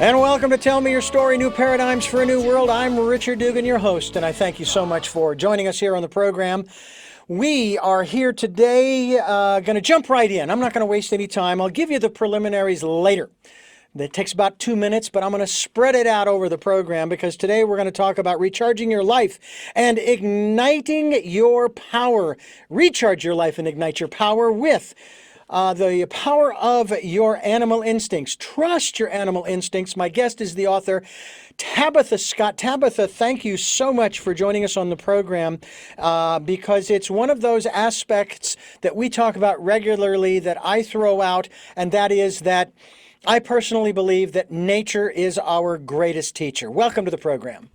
And welcome to Tell Me Your Story, New Paradigms for a New World. I'm Richard Dugan, your host, and I thank you so much for joining us here on the program. We are here today, going to jump right in. I'm not going to waste any time. I'll give you the preliminaries later. That takes about 2 minutes, but I'm going to spread it out over the program because today we're going to talk about recharging your life and igniting your power. Recharge your life and ignite your power with the power of your animal instincts. Trust your animal instincts. My guest is the author, Tabitha Scott. Tabitha, thank you so much for joining us on the program because it's one of those aspects that we talk about regularly that I throw out, and that is that I personally believe that nature is our greatest teacher. Welcome to the program.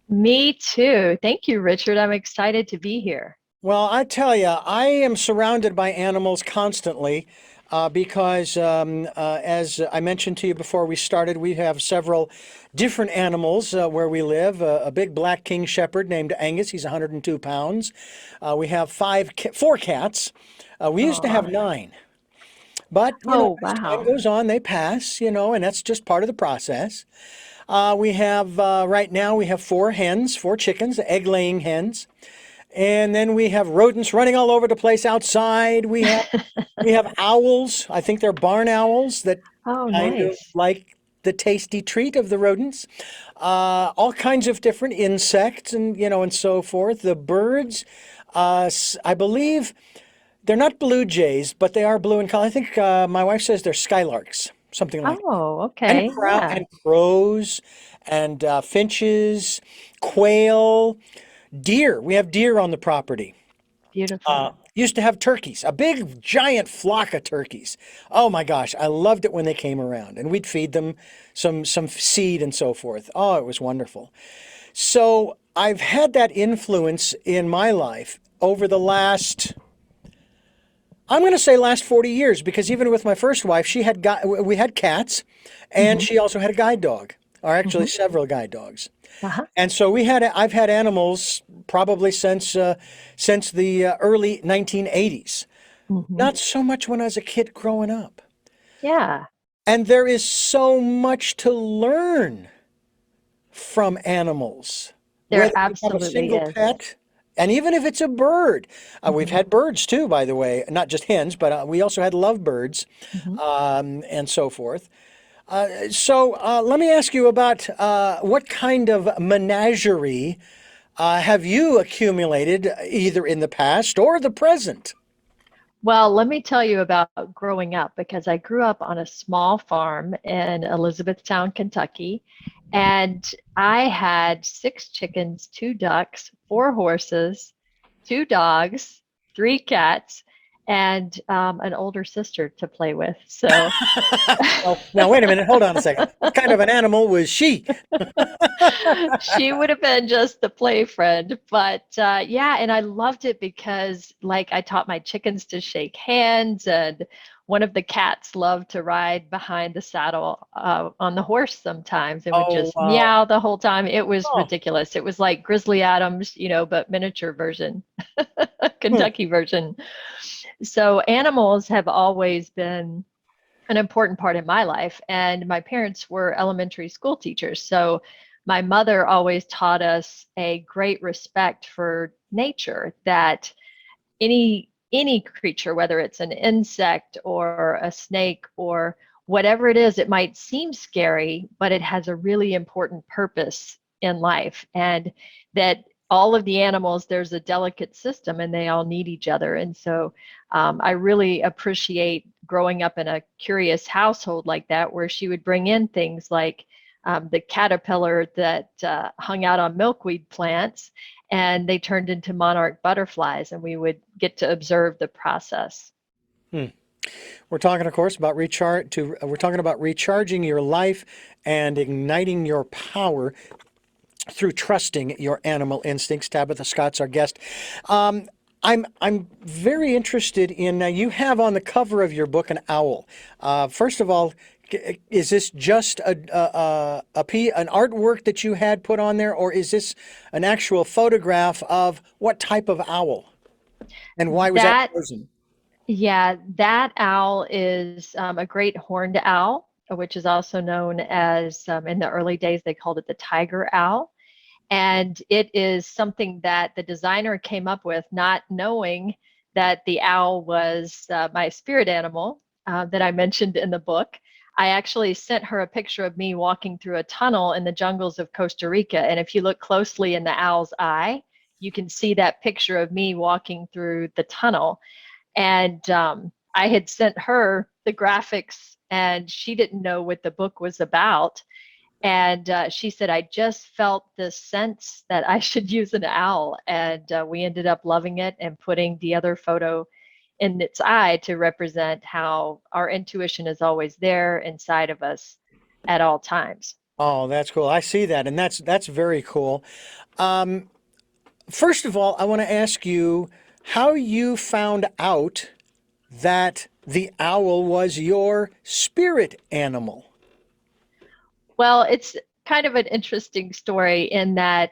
Me too. Thank you, Richard. I'm excited to be here. Well, I tell you, I am surrounded by animals constantly because, as I mentioned to you before we started, we have several different animals where we live. A big black king shepherd named Angus, he's 102 pounds. We have four cats. We used to have Aw. 9. But, Oh, as time wow. goes on, they pass, and that's just part of the process. We have, right now, we have 4 hens, 4 chickens, egg-laying hens. And then we have rodents running all over the place outside. We have owls. I think they're barn owls that Oh, kind of nice. like the tasty treat of the rodents. All kinds of different insects and so forth. The birds, I believe they're not blue jays, but they are blue in color. I think my wife says they're skylarks, something like that. Oh, And okay. Yeah. crows and finches, quail, deer. We have deer on the property. Beautiful. Used to have turkeys, a big giant flock of turkeys. Oh my gosh, I loved it when they came around, and we'd feed them some seed and so forth. Oh, it was wonderful. So I've had that influence in my life over the last, I'm going to say last 40 years, because even with my first wife, we had cats, and Hmm. she also had a guide dog, or actually Hmm. several guide dogs. Uh-huh. And so I've had animals probably since the early 1980s. Hmm. Not so much when I was a kid growing up. Yeah, And there is so much to learn from animals, there whether you have a absolutely single is. pet, and even if it's a bird. We've Hmm. had birds too, by the way, not just hens, but we also had lovebirds Hmm. and so forth. So let me ask you about what kind of menagerie have you accumulated either in the past or the present? Well, let me tell you about growing up because I grew up on a small farm in Elizabethtown, Kentucky, and I had 6 chickens, 2 ducks, 4 horses, 2 dogs, 3 cats, and an older sister to play with. So Now, wait a minute. Hold on a second. What kind of an animal was she? she would have been just the play friend. But yeah, and I loved it because, like, I taught my chickens to shake hands, and one of the cats loved to ride behind the saddle on the horse sometimes and would Oh, just wow. meow the whole time. It was Oh, ridiculous. It was like Grizzly Adams, but miniature version, hmm. Kentucky version. So animals have always been an important part in my life. And my parents were elementary school teachers. So my mother always taught us a great respect for nature, that any creature, whether it's an insect or a snake or whatever it is, it might seem scary, but it has a really important purpose in life. And that all of the animals, there's a delicate system and they all need each other. And so I really appreciate growing up in a curious household like that, where she would bring in things like the caterpillar that hung out on milkweed plants, and they turned into monarch butterflies, and we would get to observe the process. Hmm. We're talking, of course, about we're talking about recharging your life and igniting your power through trusting your animal instincts. Tabitha Scott's our guest. Um, I'm very interested in you have on the cover of your book an owl. First of all, is this just an artwork that you had put on there, or is this an actual photograph of what type of owl, and why was that That chosen? Yeah, that owl is a great horned owl. which is also known as, in the early days, they called it the tiger owl. And it is something that the designer came up with, not knowing that the owl was my spirit animal that I mentioned in the book. I actually sent her a picture of me walking through a tunnel in the jungles of Costa Rica. And if you look closely in the owl's eye, you can see that picture of me walking through the tunnel. And I had sent her the graphics, and she didn't know what the book was about. And she said, I just felt this sense that I should use an owl. And we ended up loving it and putting the other photo in its eye to represent how our intuition is always there inside of us at all times. Oh, that's cool. I see that, and that's very cool. Um, First of all, I want to ask you how you found out that the owl was your spirit animal. Well, it's kind of an interesting story in that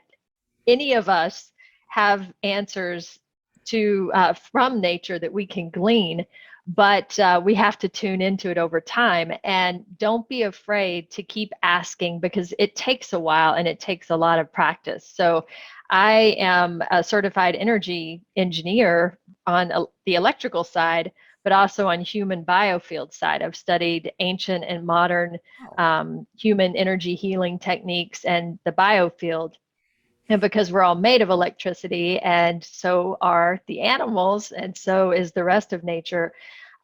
any of us have answers to from nature that we can glean, but we have to tune into it over time. And don't be afraid to keep asking, because it takes a while and it takes a lot of practice. So I am a certified energy engineer on the electrical side, but also on human biofield side. I've studied ancient and modern human energy healing techniques and the biofield. And because we're all made of electricity, and so are the animals, and so is the rest of nature,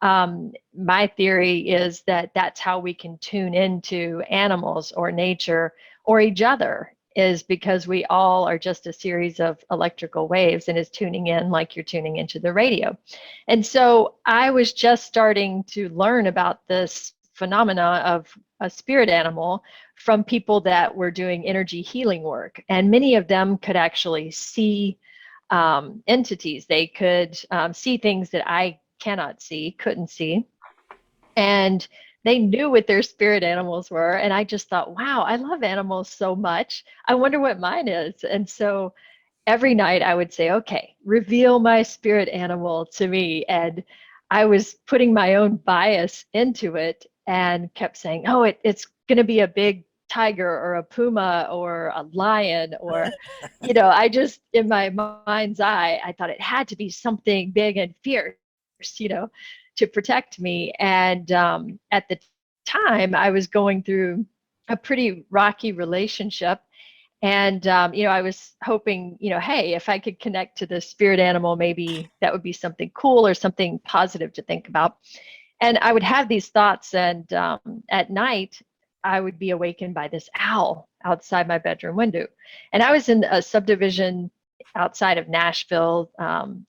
my theory is that that's how we can tune into animals or nature or each other, is because we all are just a series of electrical waves and is tuning in like you're tuning into the radio. And so I was just starting to learn about this phenomena of a spirit animal from people that were doing energy healing work. And many of them could actually see entities. They could see things that I cannot see, couldn't see. And they knew what their spirit animals were. And I just thought, wow, I love animals so much. I wonder what mine is. And so every night I would say, okay, reveal my spirit animal to me. And I was putting my own bias into it and kept saying, oh, it's going to be a big tiger or a puma or a lion or, I just, in my mind's eye, I thought it had to be something big and fierce, to protect me. And at the time, I was going through a pretty rocky relationship. And, I was hoping, hey, if I could connect to the spirit animal, maybe that would be something cool or something positive to think about. And I would have these thoughts. And at night, I would be awakened by this owl outside my bedroom window. And I was in a subdivision outside of Nashville.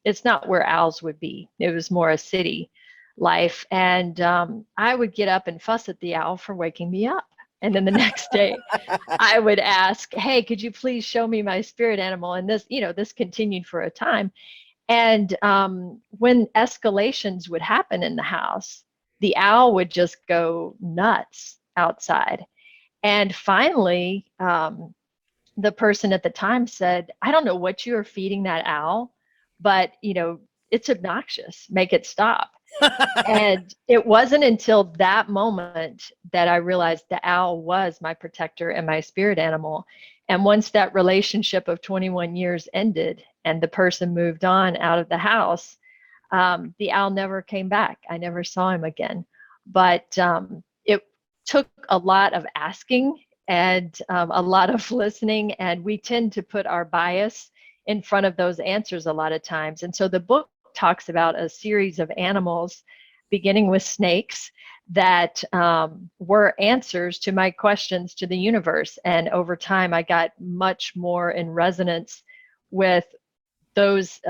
It's not where owls would be, it was more a city life. And I would get up and fuss at the owl for waking me up. And then the next day, I would ask, hey, could you please show me my spirit animal? And this continued for a time. And when escalations would happen in the house, the owl would just go nuts outside. And finally, the person at the time said, I don't know what you are feeding that owl, but it's obnoxious. Make it stop. And it wasn't until that moment that I realized the owl was my protector and my spirit animal. And once that relationship of 21 years ended and the person moved on out of the house, the owl never came back. I never saw him again. But it took a lot of asking and a lot of listening. And we tend to put our bias in front of those answers a lot of times. And so the book talks about a series of animals, beginning with snakes, that were answers to my questions to the universe. And over time, I got much more in resonance with those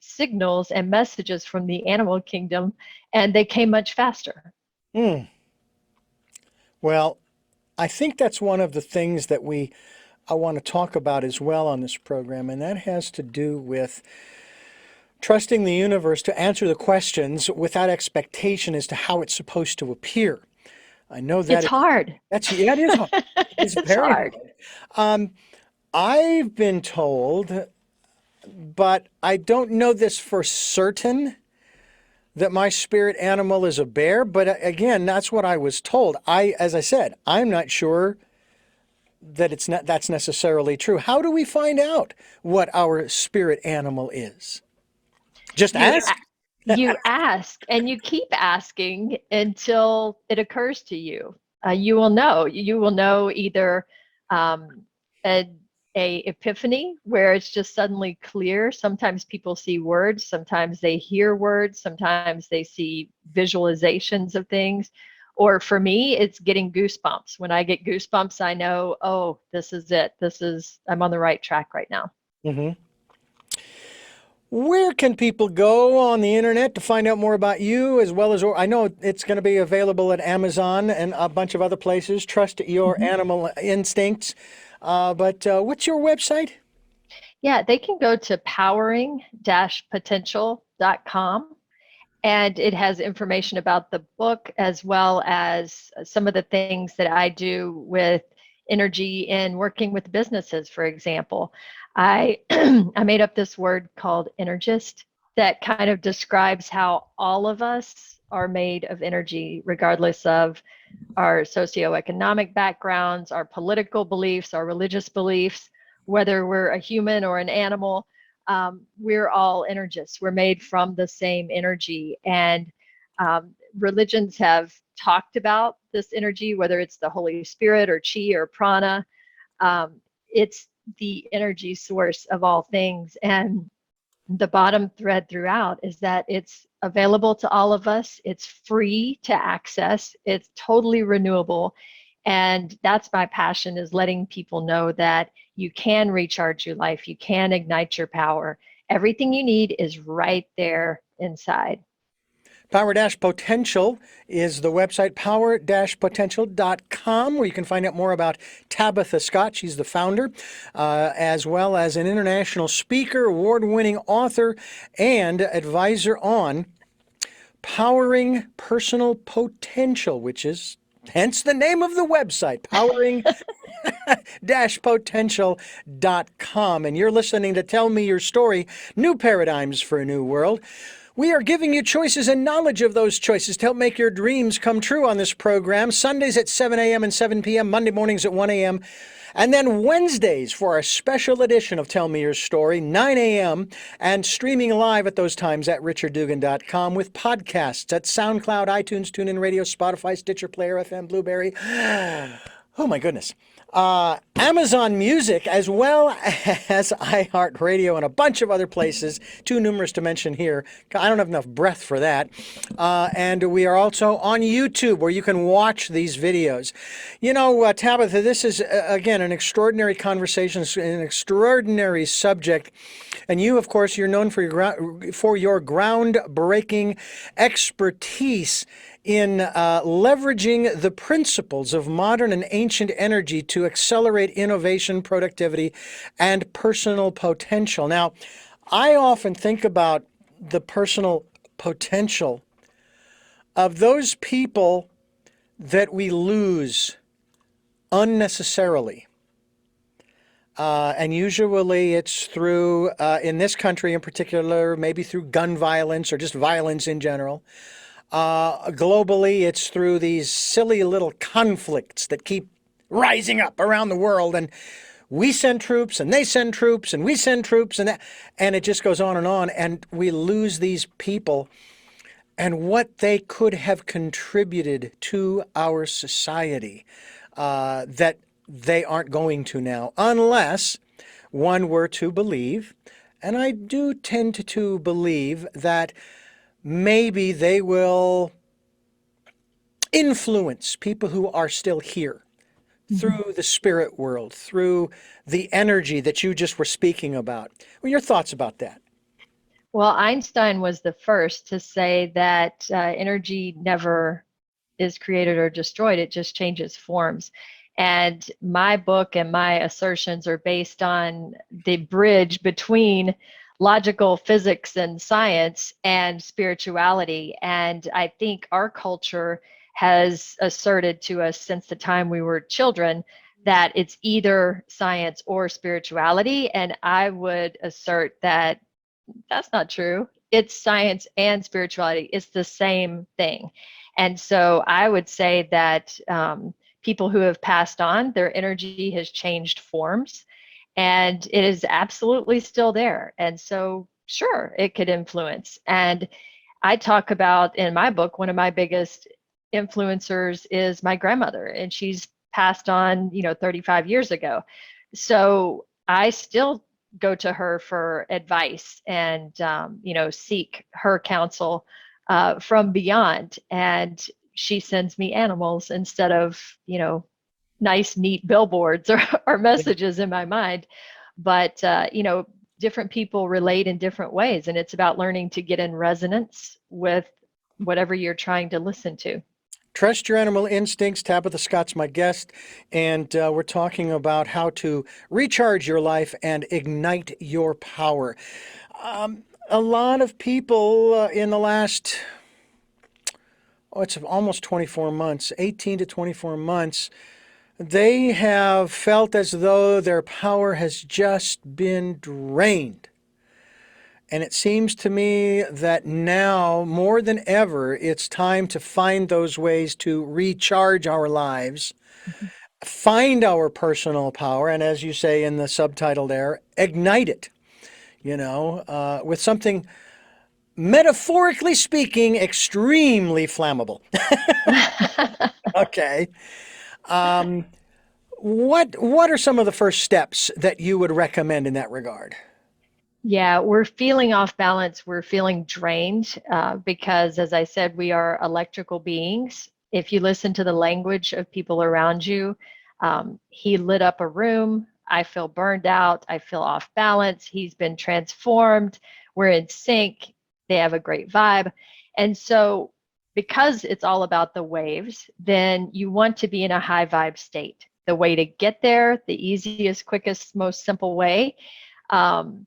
signals and messages from the animal kingdom, and they came much faster. Hmm. Well, I think that's one of the things that I want to talk about as well on this program, and that has to do with trusting the universe to answer the questions without expectation as to how it's supposed to appear. I know that It's hard. it is hard. It's It's very hard. hard. I've been told, but I don't know this for certain, that my spirit animal is a bear, but again, that's what I was told. As I said, I'm not sure that that's necessarily true. How do we find out what our spirit animal is? Just You ask? you ask and you keep asking until it occurs to you. You will know. You will know either um, a, a epiphany where it's just suddenly clear. Sometimes people see words, sometimes they hear words, sometimes they see visualizations of things. Or for me, it's getting goosebumps. When I get goosebumps, I know, oh, this is it. I'm on the right track right now. Mm-hmm. Where can people go on the internet to find out more about you, as well as, I know it's going to be available at Amazon and a bunch of other places. Trust your animal instincts. But what's your website? Yeah, they can go to powering-potential.com, and it has information about the book as well as some of the things that I do with energy in working with businesses. For example, I I made up this word called energist that kind of describes how all of us are made of energy, regardless of our socioeconomic backgrounds, our political beliefs, our religious beliefs, whether we're a human or an animal. We're all energists. We're made from the same energy. And religions have talked about this energy, whether it's the Holy Spirit or chi or prana. It's the energy source of all things. And the bottom thread throughout is that it's available to all of us. It's free to access. It's totally renewable. And that's my passion, is letting people know that you can recharge your life. You can ignite your power. Everything you need is right there inside. Power-Potential is the website, power-potential.com, where you can find out more about Tabitha Scott. She's the founder, as well as an international speaker, award-winning author, and advisor on powering personal potential, which is hence the name of the website, powering-potential.com. And you're listening to Tell Me Your Story, New Paradigms for a New World. We are giving you choices and knowledge of those choices to help make your dreams come true on this program. Sundays at 7 a.m. and 7 p.m., Monday mornings at 1 a.m., and then Wednesdays for our special edition of Tell Me Your Story, 9 a.m., and streaming live at those times at richarddugan.com with podcasts at SoundCloud, iTunes, TuneIn Radio, Spotify, Stitcher, Player FM, Blueberry. Oh, my goodness. Amazon Music, as well as iHeartRadio and a bunch of other places, too numerous to mention here. I don't have enough breath for that. And we are also on YouTube, where you can watch these videos. You know, Tabitha, this is, again, an extraordinary conversation, an extraordinary subject. And you, of course, you're known for your groundbreaking expertise in leveraging the principles of modern and ancient energy to accelerate innovation, productivity, and personal potential. Now, I often think about the personal potential of those people that we lose unnecessarily. And usually it's through, in this country in particular, maybe through gun violence or just violence in general. Globally, it's through these silly little conflicts that keep rising up around the world, and we send troops and they send troops and we send troops, and it just goes on, and we lose these people and what they could have contributed to our society that they aren't going to now, unless one were to believe, and I do tend to believe, that maybe they will influence people who are still here through the spirit world, through the energy that you just were speaking about. What are your thoughts about that? Well, Einstein was the first to say that energy never is created or destroyed. It just changes forms. And my book and my assertions are based on the bridge between logical physics and science and spirituality. And I think our culture has asserted to us since the time we were children that it's either science or spirituality. And I would assert that that's not true. it's science and spirituality. It's the same thing. And so I would say that people who have passed on, their energy has changed forms and it is absolutely still there. And so, sure, it could influence. And I talk about in my book, one of my biggest influencers is my grandmother, and she's passed on, 35 years ago. So I still go to her for advice and, seek her counsel from beyond. And she sends me animals instead of, nice, neat billboards or messages in my mind. But, different people relate in different ways. And it's about learning to get in resonance with whatever you're trying to listen to. Trust your animal instincts. Tabitha Scott's my guest, and we're talking about how to recharge your life and ignite your power. A lot of people in the last, it's almost 24 months, 18 to 24 months, they have felt as though their power has just been drained. And it seems to me that now, more than ever, it's time to find those ways to recharge our lives, Mhm. find our personal power, and as you say in the subtitle there, ignite it, with something, metaphorically speaking, extremely flammable. Okay. Um, what are some of the first steps that you would recommend in that regard? Yeah, we're feeling off balance. We're feeling drained because, as I said, we are electrical beings. If you listen to the language of people around you, he lit up a room. I feel burned out. I feel off balance. He's been transformed. We're in sync. They have a great vibe. And so, because it's all about the waves, then you want to be in a high vibe state. The way to get there, the easiest, quickest, most simple way. Um,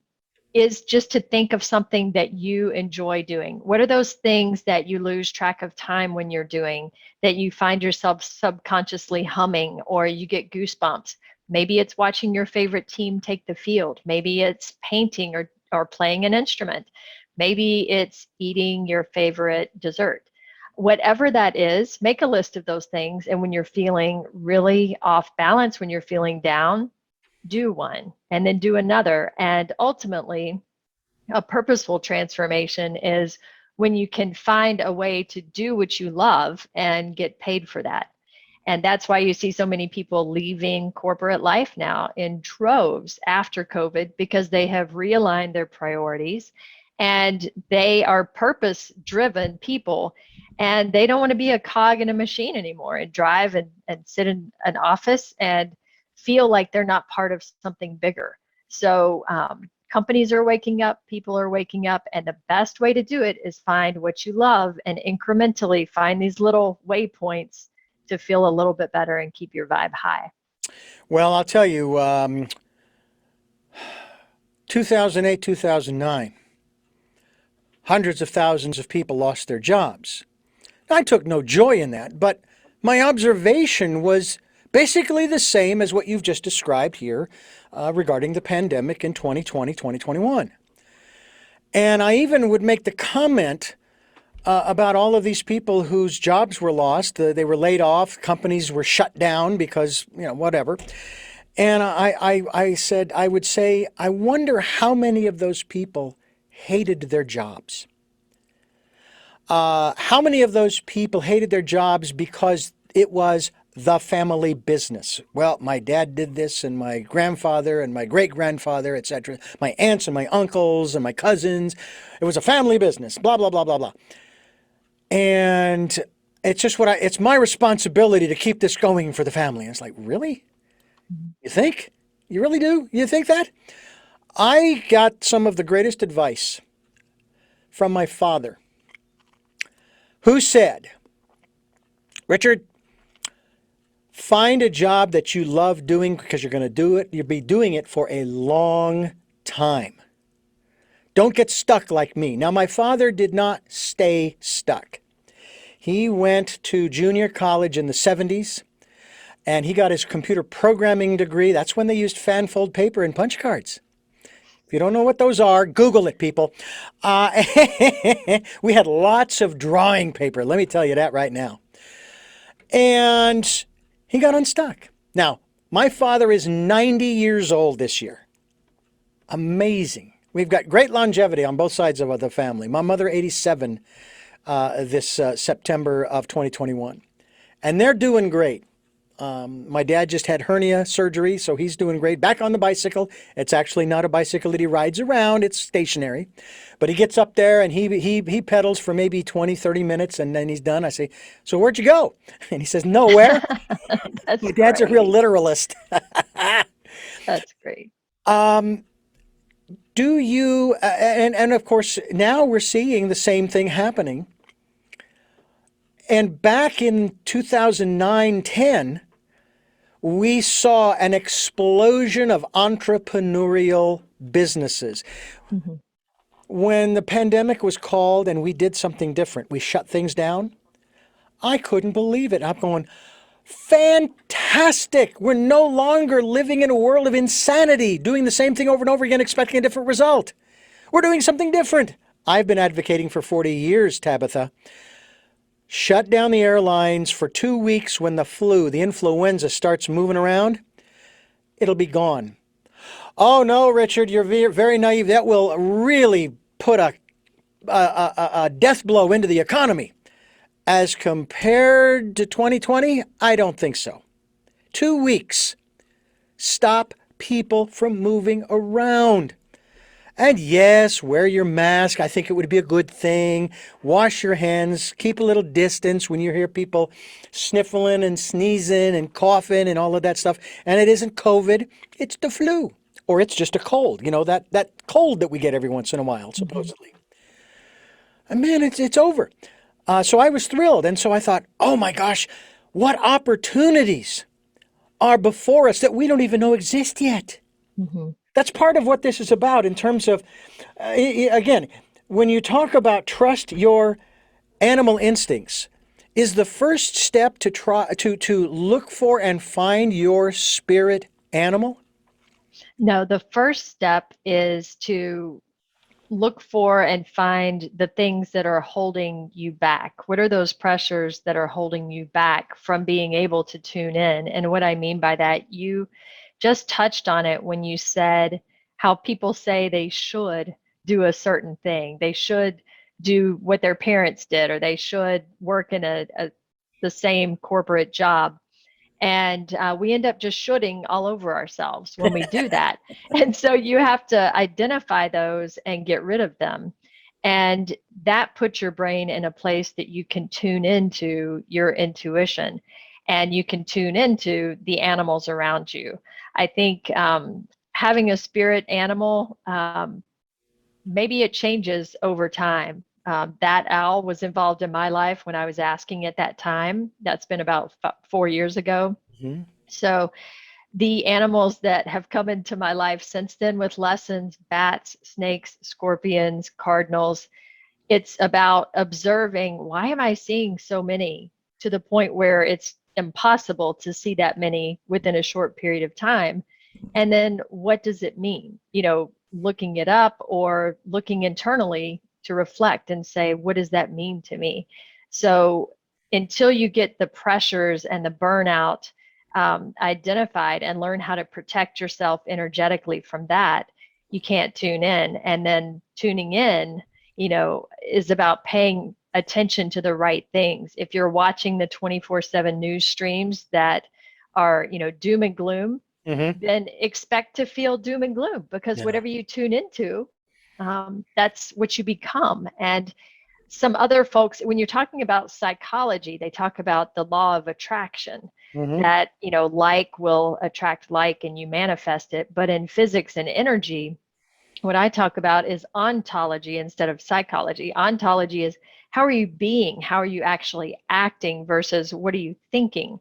is just to think of something that you enjoy doing. What are those things that you lose track of time when you're doing, that you find yourself subconsciously humming or you get goosebumps? Maybe it's watching your favorite team take the field. Maybe it's painting or playing an instrument. Maybe it's eating your favorite dessert. Whatever that is, make a list of those things. And when you're feeling really off balance, when you're feeling down, do one and then do another. And ultimately, a purposeful transformation is when you can find a way to do what you love and get paid for that. And that's why you see so many people leaving corporate life now in droves after COVID, because they have realigned their priorities and they are purpose driven people. And they don't want to be a cog in a machine anymore and drive and sit in an office and feel like they're not part of something bigger. So companies are waking up, people are waking up, and the best way to do it is find what you love and incrementally find these little waypoints to feel a little bit better and keep your vibe high. Well, I'll tell you, 2008, 2009, hundreds of thousands of people lost their jobs. I took no joy in that, but my observation was basically the same as what you've just described here regarding the pandemic in 2020, 2021. And I even would make the comment about all of these people whose jobs were lost. They were laid off. Companies were shut down because, whatever. And I said, I would say, I wonder how many of those people hated their jobs. How many of those people hated their jobs because it was the family business? Well, my dad did this, and my grandfather and my great grandfather, etc., my aunts and my uncles and my cousins. It was a family business, blah, blah, blah, blah, blah. And it's just it's my responsibility to keep this going for the family. And it's like, really? You think? You really do? You think that? I got some of the greatest advice from my father, who said, Richard, find a job that you love doing because you're going to do it. You'll be doing it for a long time. Don't get stuck like me. Now, my father did not stay stuck. He went to junior college in the 70s and he got his computer programming degree. That's when they used fanfold paper and punch cards. If you don't know what those are, Google it, people. Uh, we had lots of drawing paper. Let me tell you that right now. And he got unstuck. Now, my father is 90 years old this year. Amazing. We've got great longevity on both sides of the family. My mother, 87, this September of 2021. And they're doing great. My dad just had hernia surgery, so he's doing great. Back on the bicycle. It's actually not a bicycle that he rides around. It's stationary. But he gets up there and he pedals for maybe 20, 30 minutes, and then he's done. I say, so where'd you go? And he says, nowhere. That's My dad's a real great. literalist. That's great. Do you, and of course, now we're seeing the same thing happening. And back in 2009-10, we saw an explosion of entrepreneurial businesses. Mm-hmm. When the pandemic was called and we did something different, we shut things down. I couldn't believe it. I'm going, fantastic. We're no longer living in a world of insanity, doing the same thing over and over again, expecting a different result. We're doing something different. I've been advocating for 40 years, Tabitha. Shut down the airlines for 2 weeks when the influenza starts moving around. It'll be gone. Oh no, Richard, you're very naive. That will really put a death blow into the economy. As compared to 2020, I don't think so. 2 weeks. Stop people from moving around. And yes, wear your mask. I think it would be a good thing. Wash your hands. Keep a little distance when you hear people sniffling and sneezing and coughing and all of that stuff. And it isn't COVID, it's the flu. Or it's just a cold, that cold that we get every once in a while, supposedly. And man, it's over. So I was thrilled. And so I thought, oh my gosh, what opportunities are before us that we don't even know exist yet. Mm-hmm. That's part of what this is about in terms of, again, when you talk about trust your animal instincts, is the first step to try to look for and find your spirit animal? No, the first step is to look for and find the things that are holding you back. What are those pressures that are holding you back from being able to tune in? And what I mean by that, you just touched on it when you said how people say they should do a certain thing. They should do what their parents did, or they should work in the same corporate job. And we end up just shooting all over ourselves when we do that. And so you have to identify those and get rid of them. And that puts your brain in a place that you can tune into your intuition, and you can tune into the animals around you. I think having a spirit animal, maybe it changes over time. That owl was involved in my life when I was asking at that time. That's been about 4 years ago. Mm-hmm. So the animals that have come into my life since then with lessons, bats, snakes, scorpions, cardinals, it's about observing, why am I seeing so many, to the point where it's impossible to see that many within a short period of time. And then what does it mean? Looking it up or looking internally to reflect and say, what does that mean to me? So until you get the pressures and the burnout identified and learn how to protect yourself energetically from that, you can't tune in. And then tuning in, is about paying attention to the right things. If you're watching the 24/7 news streams that are, doom and gloom, then expect to feel doom and gloom, because whatever you tune into, that's what you become. And some other folks, when you're talking about psychology, they talk about the law of attraction, that, like will attract like and you manifest it. But in physics and energy, what I talk about is ontology instead of psychology. Ontology is, how are you being? How are you actually acting versus what are you thinking?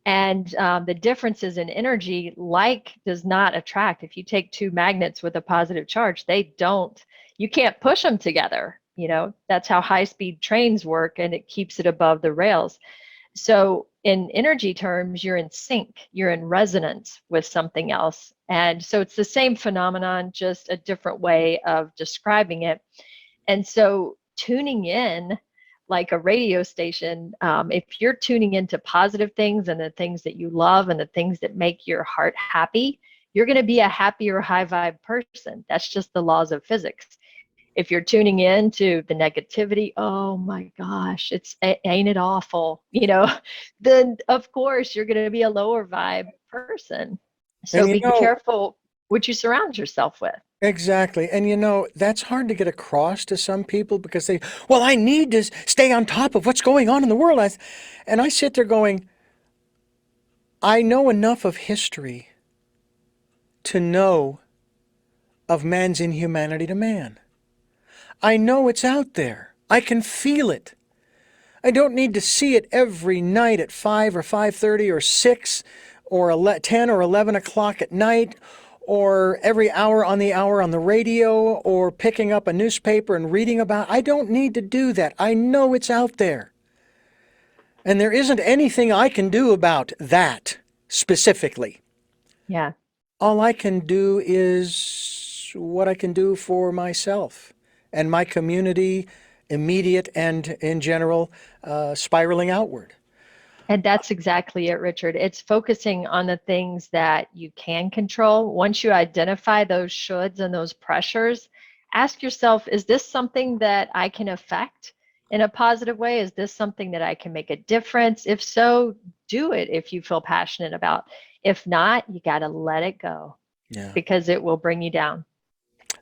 And the differences in energy, like does not attract. If you take two magnets with a positive charge, you can't push them together. That's how high-speed trains work, and it keeps it above the rails. So in energy terms, you're in sync, you're in resonance with something else. And so it's the same phenomenon, just a different way of describing it. And so tuning in, like a radio station, if you're tuning into positive things and the things that you love and the things that make your heart happy, you're going to be a happier, high vibe person. That's just the laws of physics. If you're tuning in to the negativity, oh my gosh, ain't it awful, then of course you're going to be a lower vibe person. So And be careful what you surround yourself with. exactly. And that's hard to get across to some people because well, I need to stay on top of what's going on in the world. And I sit there going, I know enough of history to know of man's inhumanity to man. I know it's out there. I can feel it. I don't need to see it every night at 5 or 5:30 or 6 or 10 or 11 o'clock at night, or every hour on the radio, or picking up a newspaper and reading about. I don't need to do that. I know it's out there. And there isn't anything I can do about that specifically. Yeah. All I can do is what I can do for myself and my community, immediate and in general, spiraling outward. And that's exactly it, Richard. It's focusing on the things that you can control. Once you identify those shoulds and those pressures, ask yourself, is this something that I can affect in a positive way? Is this something that I can make a difference? If so, do it if you feel passionate about. If not, you got to let it go, because it will bring you down.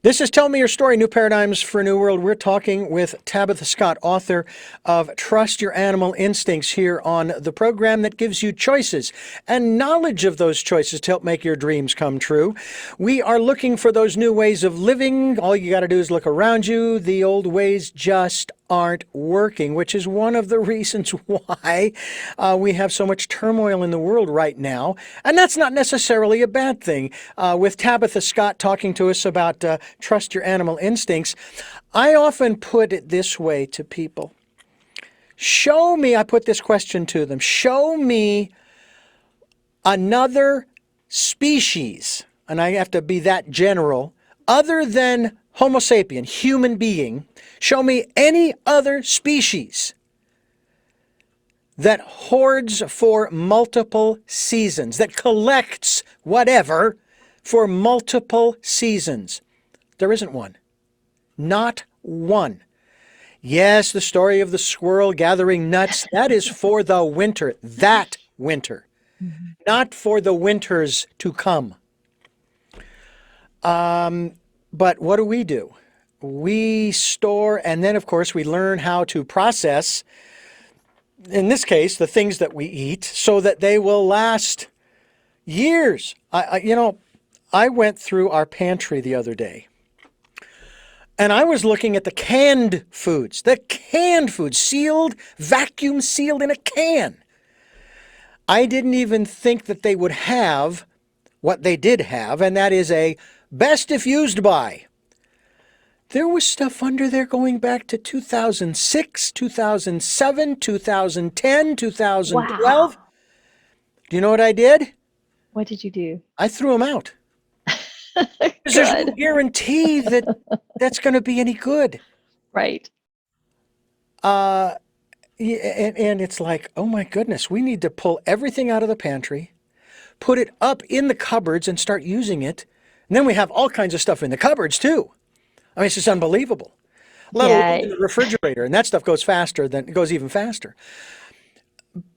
This is Tell Me Your Story, New Paradigms for a New World. We're talking with Tabitha Scott, author of Trust Your Animal Instincts, here on the program that gives you choices and knowledge of those choices to help make your dreams come true. We are looking for those new ways of living. All you got to do is look around you. The old ways just aren't working, which is one of the reasons why we have so much turmoil in the world right now. And that's not necessarily a bad thing. With Tabitha Scott talking to us about Trust Your Animal Instincts, I often put it this way to people. Show me, I put this question to them, show me another species, and I have to be that general, other than Homo sapien, human being. Show me any other species that hoards for multiple seasons, that collects whatever for multiple seasons. There isn't one. Not one. Yes, the story of the squirrel gathering nuts, that is for the winter, that winter, not for the winters to come. But what do? We store, and then of course we learn how to process, in this case, the things that we eat so that they will last years. I went through our pantry the other day, and I was looking at the canned foods, sealed, vacuum sealed in a can. I didn't even think that they would have what they did have, and that is a best if used by. There was stuff under there going back to 2006, 2007, 2010, 2012. Wow. Do you know what I did? What did you do? I threw them out. Because there's no guarantee that that's going to be any good. Right. And it's like, oh my goodness, we need to pull everything out of the pantry, put it up in the cupboards and start using it. And then we have all kinds of stuff in the cupboards too. I mean, it's just unbelievable. Let alone in the refrigerator, and that stuff goes even faster.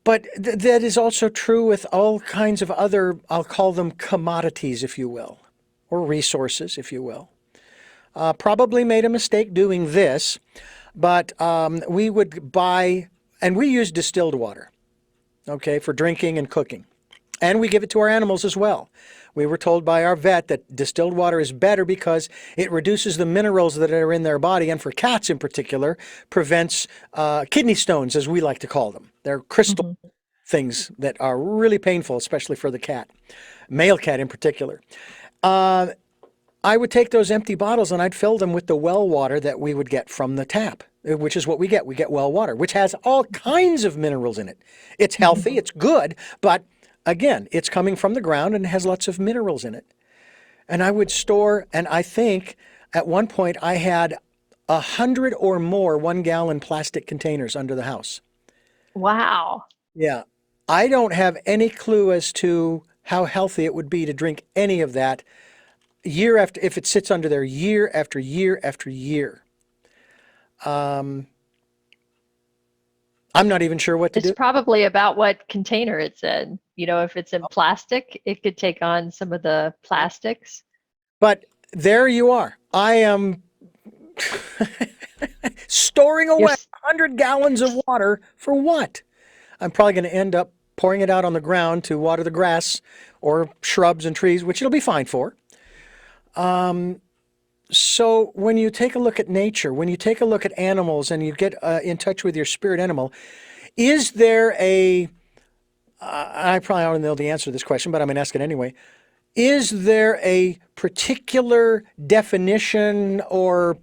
But that is also true with all kinds of other, I'll call them commodities, if you will, or resources, if you will. Probably made a mistake doing this, but we would buy, and we use distilled water, okay, for drinking and cooking. And we give it to our animals as well. We were told by our vet that distilled water is better because it reduces the minerals that are in their body, and for cats in particular, prevents kidney stones, as we like to call them. They're crystal things that are really painful, especially for the cat, male cat in particular. I would take those empty bottles and I'd fill them with the well water that we would get from the tap, which is what we get. We get well water, which has all kinds of minerals in it. It's healthy, it's good, but again, it's coming from the ground and it has lots of minerals in it. and I would store, and I think at one point I had 100 or more 1 gallon plastic containers under the house. Wow. Yeah. I don't have any clue as to how healthy it would be to drink any of that year after, if it sits under there year after year after year. Um, I'm not even sure what to It's do. probably about what container it's in. If it's in plastic, it could take on some of the plastics. But there you are. I am storing You're, away 100 gallons of water for what? I'm probably going to end up pouring it out on the ground to water the grass or shrubs and trees, which it'll be fine for. So when you take a look at nature, when you take a look at animals and you get in touch with your spirit animal, is there I probably don't know the answer to this question, but I'm going to ask it anyway. Is there a particular definition or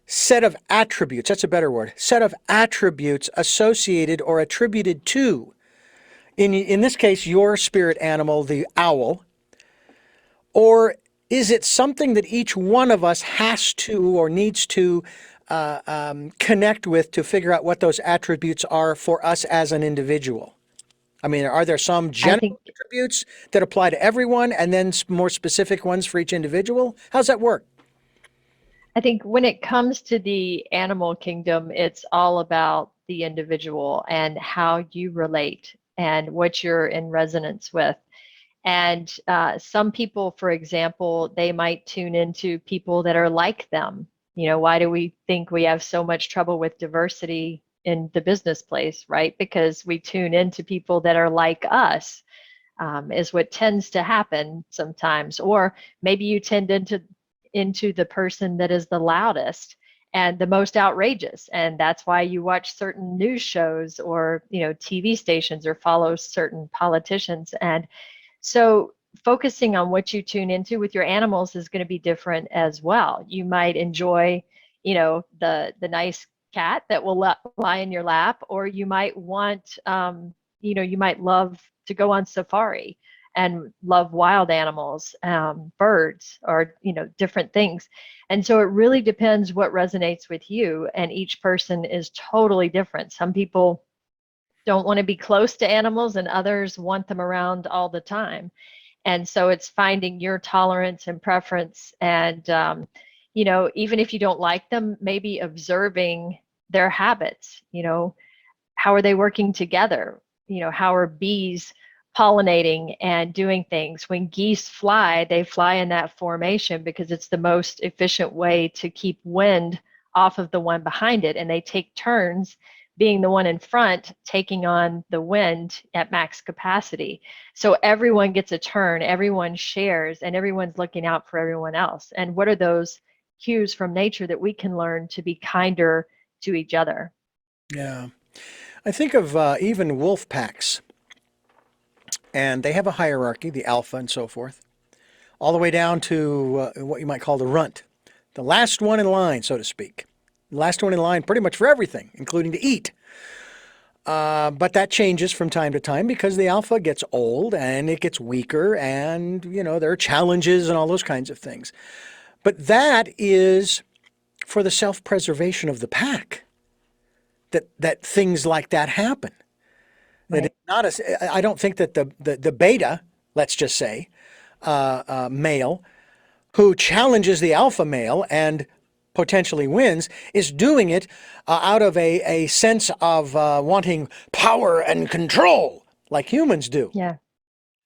set of attributes, that's a better word, set of attributes associated or attributed to, in this case, your spirit animal, the owl, or is it something that each one of us has to or needs to connect with to figure out what those attributes are for us as an individual? I mean, are there some I general think attributes that apply to everyone and then more specific ones for each individual? How's that work? I think when it comes to the animal kingdom, it's all about the individual and how you relate and what you're in resonance with. And some people, for example, they might tune into people that are like them. Why do we think we have so much trouble with diversity in the business place, right? Because we tune into people that are like us, is what tends to happen sometimes. Or maybe you tend into the person that is the loudest and the most outrageous, and that's why you watch certain news shows or TV stations or follow certain politicians. And so focusing on what you tune into with your animals is going to be different as well. You might enjoy, the nice cat that will lie in your lap, or you might want, you might love to go on safari and love wild animals, birds, or different things. And so it really depends what resonates with you, and each person is totally different. Some people don't want to be close to animals and others want them around all the time. And so it's finding your tolerance and preference. And, even if you don't like them, maybe observing their habits. How are they working together? How are bees pollinating and doing things? When geese fly, they fly in that formation because it's the most efficient way to keep wind off of the one behind it. And they take turns being the one in front, taking on the wind at max capacity. So everyone gets a turn, everyone shares, and everyone's looking out for everyone else. And what are those cues from nature that we can learn to be kinder to each other? Yeah. I think of even wolf packs, and they have a hierarchy, the alpha and so forth, all the way down to what you might call the runt, the last one in line, so to speak. The last one in line pretty much for everything, including to eat. But that changes from time to time because the alpha gets old and it gets weaker, and there are challenges and all those kinds of things. But that is for the self-preservation of the pack that things like that happen. That Right. it's not a, I don't think that the beta, let's just say, male who challenges the alpha male and potentially wins is doing it out of a sense of wanting power and control like humans do. Yeah.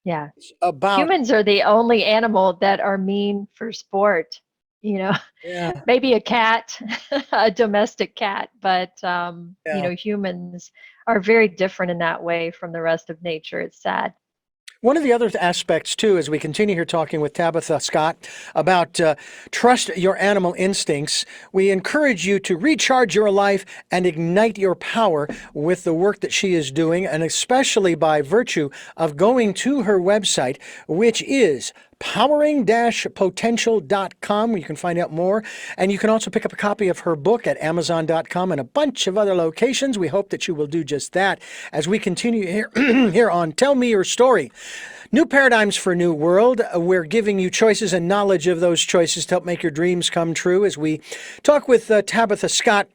Yeah. It's about, Humans are the only animal that are mean for sport. You know, yeah, maybe a cat, a domestic cat, but yeah. humans are very different in that way from the rest of nature. It's sad. One of the other aspects, too, as we continue here talking with Tabitha Scott about trust your animal instincts, we encourage you to recharge your life and ignite your power with the work that she is doing, and especially by virtue of going to her website, which is powering-potential.com, where you can find out more. And you can also pick up a copy of her book at amazon.com and a bunch of other locations. We hope that you will do just that as we continue here, here on Tell Me Your Story. New paradigms for a new world. We're giving you choices and knowledge of those choices to help make your dreams come true as we talk with Tabitha Scott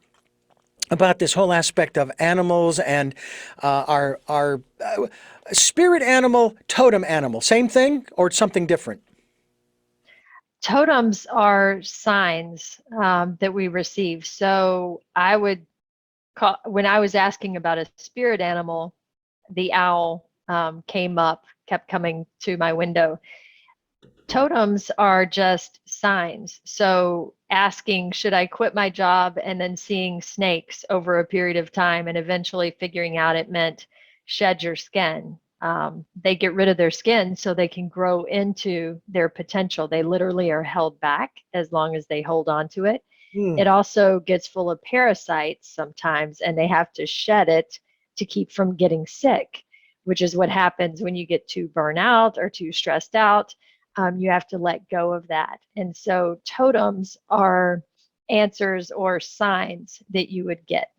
about this whole aspect of animals and our spirit animal, totem animal. Same thing or something different? Totems are signs that we receive. So I would call, when I was asking about a spirit animal, the owl came up, kept coming to my window. Totems are just signs. So asking, should I quit my job, and then seeing snakes over a period of time and eventually figuring out it meant shed your skin. They get rid of their skin so they can grow into their potential. They literally are held back as long as they hold on to it. Hmm. It also gets full of parasites sometimes, and they have to shed it to keep from getting sick, which is what happens when you get too burnt out or too stressed out. You have to let go of that. And so totems are answers or signs that you would get.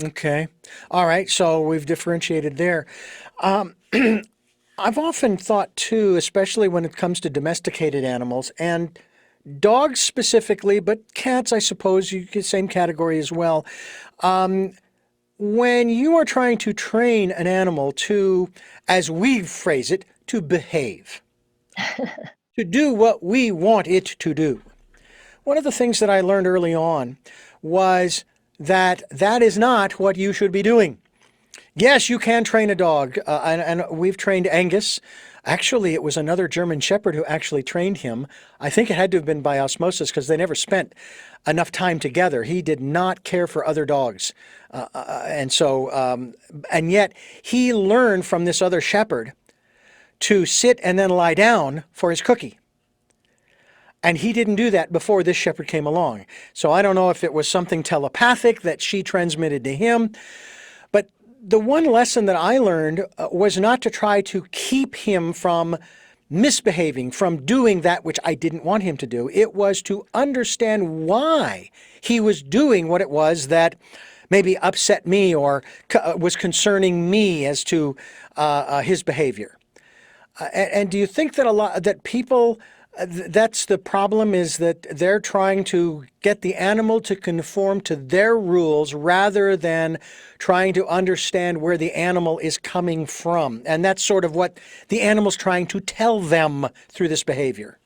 Okay. All right. So we've differentiated there. Um, I've often thought too, especially when it comes to domesticated animals and dogs specifically, but cats, I suppose, you get same category as well. Um, when you are trying to train an animal to, as we phrase it, to behave, to do what we want it to do. One of the things that I learned early on was that that is not what you should be doing. Yes, you can train a dog, and we've trained Angus. Actually, it was another German Shepherd who actually trained him. I think it had to have been by osmosis because they never spent enough time together. He did not care for other dogs. And yet he learned from this other shepherd to sit and then lie down for his cookie. And he didn't do that before this shepherd came along. So I don't know if it was something telepathic that she transmitted to him. But the one lesson that I learned was not to try to keep him from misbehaving, from doing that which I didn't want him to do. It was to understand why he was doing what it was that maybe upset me or was concerning me as to his behavior. And do you think that a lot that people that's the problem, is that they're trying to get the animal to conform to their rules rather than trying to understand where the animal is coming from. And that's sort of what the animal's trying to tell them through this behavior.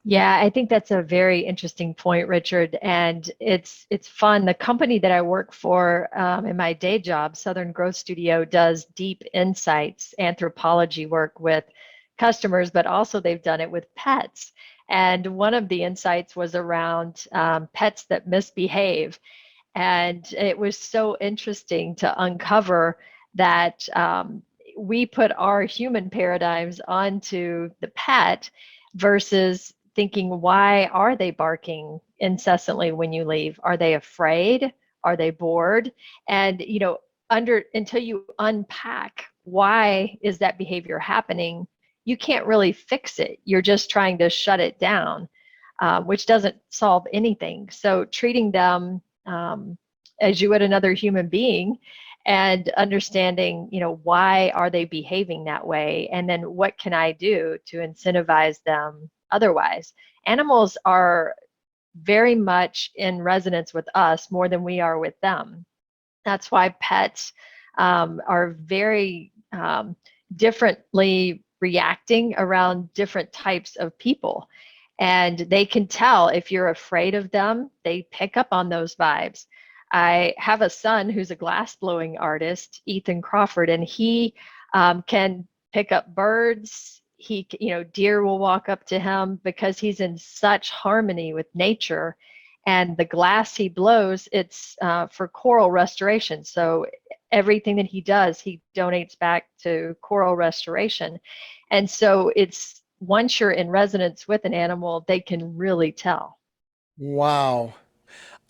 Yeah, I think that's a very interesting point, Richard. And it's fun. The company that I work for in my day job, Southern Growth Studio, does deep insights anthropology work with customers, but also they've done it with pets. And one of the insights was around pets that misbehave. And it was so interesting to uncover that we put our human paradigms onto the pet versus thinking, why are they barking incessantly when you leave? Are they afraid? Are they bored? And, until you unpack why is that behavior happening, you can't really fix it. You're just trying to shut it down, which doesn't solve anything. So treating them as you would another human being, and understanding, why are they behaving that way? And then what can I do to incentivize them otherwise? Animals are very much in resonance with us more than we are with them. That's why pets are very differently reacting around different types of people. And they can tell if you're afraid of them, they pick up on those vibes. I have a son who's a glass blowing artist, Ethan Crawford, and he can pick up birds. Deer will walk up to him because he's in such harmony with nature. And the glass he blows, it's for coral restoration. So everything that he does, he donates back to coral restoration. And so it's once you're in resonance with an animal, they can really tell. Wow.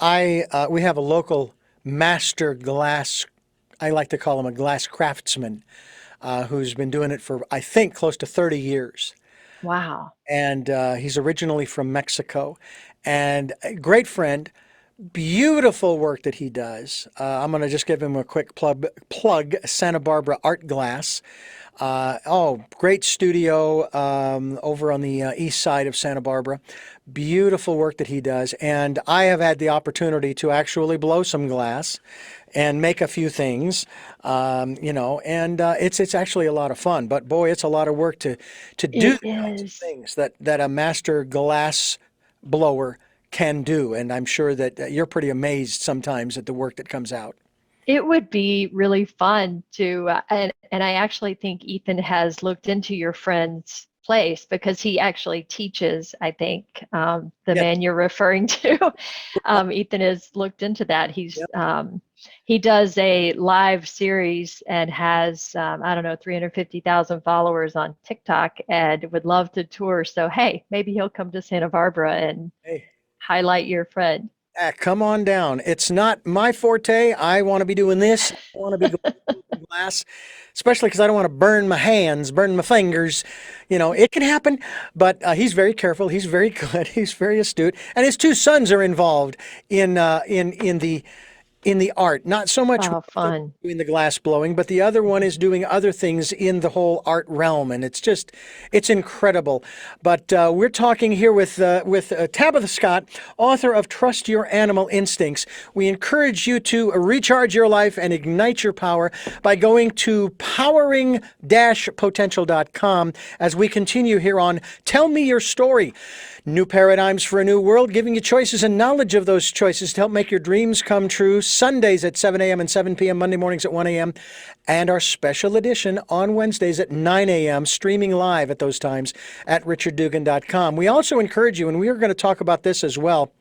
We have a local master glass, I like to call him a glass craftsman, who's been doing it for, I think, close to 30 years. Wow. and he's originally from Mexico, and a great friend. Beautiful work that he does. I'm going to just give him a quick plug Santa Barbara Art Glass. Oh, great studio over on the east side of Santa Barbara. Beautiful work that he does. And I have had the opportunity to actually blow some glass and make a few things, and it's actually a lot of fun. But boy, it's a lot of work to do It the kinds of is. things that a master glass blower can do. And I'm sure that you're pretty amazed sometimes at the work that comes out. It would be really fun to, and I actually think Ethan has looked into your friend's place because he actually teaches, I think, the Yeah. man you're referring to. Ethan has looked into that. Yep. He does a live series and has, I don't know, 350,000 followers on TikTok and would love to tour. So, hey, maybe he'll come to Santa Barbara and Hey. highlight your friend. Come on down. It's not my forte. I want to be doing this. I want to be going through glass, especially because I don't want to burn my hands, burn my fingers. It can happen, but he's very careful. He's very good. He's very astute, and his two sons are involved in the art. Not so much Oh, fun. doing the glass blowing, but the other one is doing other things in the whole art realm, and it's incredible. But we're talking here with Tabitha Scott, author of Trust Your Animal Instincts. We encourage you to recharge your life and ignite your power by going to powering-potential.com as we continue here on Tell Me Your Story. New paradigms for a new world, giving you choices and knowledge of those choices to help make your dreams come true. Sundays at 7 a.m. and 7 p.m., Monday mornings at 1 a.m., and our special edition on Wednesdays at 9 a.m., streaming live at those times at richarddugan.com. We also encourage you, and we are going to talk about this as well,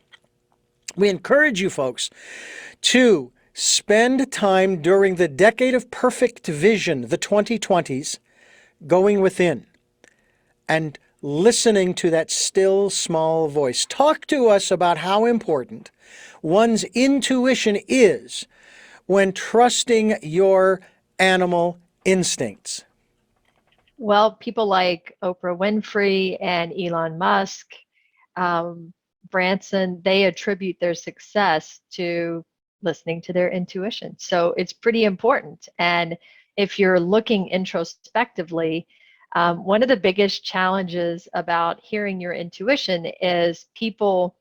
we encourage you folks to spend time during the decade of perfect vision, the 2020s, going within and listening to that still small voice. Talk to us about how important one's intuition is when trusting your animal instincts. Well, people like Oprah Winfrey and Elon Musk, um, Branson, they attribute their success to listening to their intuition. So it's pretty important. And if you're looking introspectively, one of the biggest challenges about hearing your intuition is people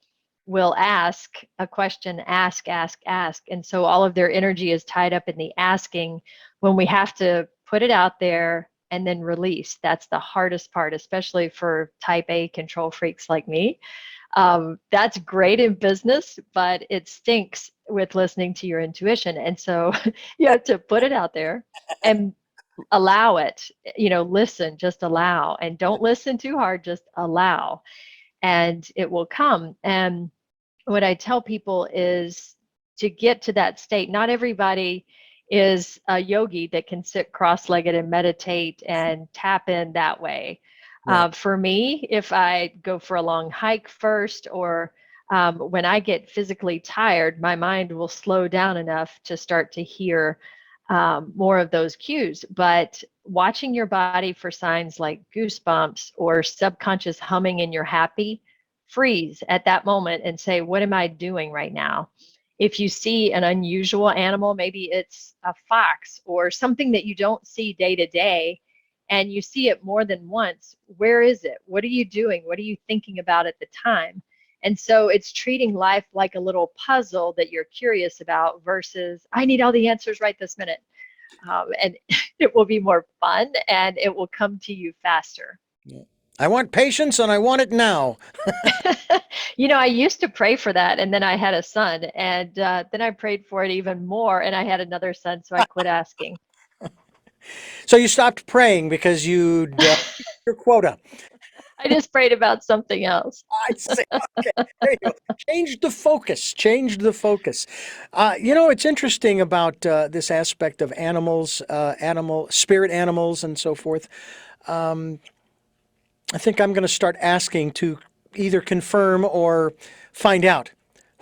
will ask a question, ask. And so all of their energy is tied up in the asking when we have to put it out there and then release. That's the hardest part, especially for type A control freaks like me. That's great in business, but it stinks with listening to your intuition. And so you have to put it out there and allow it, listen, just allow, and don't listen too hard, just allow, and it will come. And what I tell people is to get to that state. Not everybody is a yogi that can sit cross-legged and meditate and tap in that way. Right. For me, if I go for a long hike first, or when I get physically tired, my mind will slow down enough to start to hear more of those cues. But watching your body for signs like goosebumps or subconscious humming in your happy, freeze at that moment and say, what am I doing right now? If you see an unusual animal, maybe it's a fox or something that you don't see day to day, and you see it more than once, where is it? What are you doing? What are you thinking about at the time? And so it's treating life like a little puzzle that you're curious about versus, I need all the answers right this minute. And it will be more fun and it will come to you faster. Yeah. I want patience and I want it now. I used to pray for that, and then I had a son, and then I prayed for it even more, and I had another son, so I quit asking. So you stopped praying because you'd your quota. I just prayed about something else. I see. Okay, there you go. Changed the focus. Changed the focus. It's interesting about this aspect of animals, spirit animals, and so forth. I think I'm going to start asking to either confirm or find out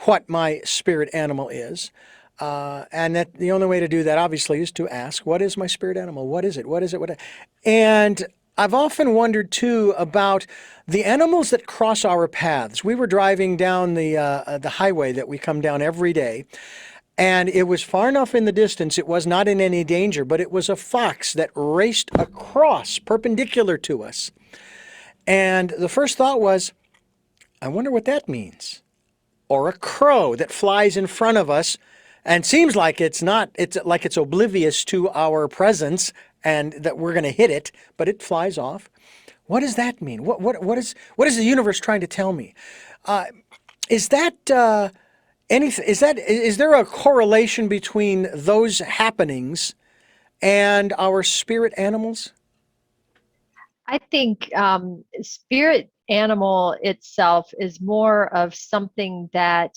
what my spirit animal is. And that the only way to do that, obviously, is to ask, what is my spirit animal? What is it? What is it? And I've often wondered too about the animals that cross our paths. We were driving down the highway that we come down every day, and it was far enough in the distance. It was not in any danger, but it was a fox that raced across perpendicular to us. And the first thought was, I wonder what that means. Or a crow that flies in front of us and seems like it's not, it's like it's oblivious to our presence and that we're going to hit it, but it flies off. What does that mean? What is the universe trying to tell me? Is that anything? Is there a correlation between those happenings and our spirit animals? I think spirit animal itself is more of something that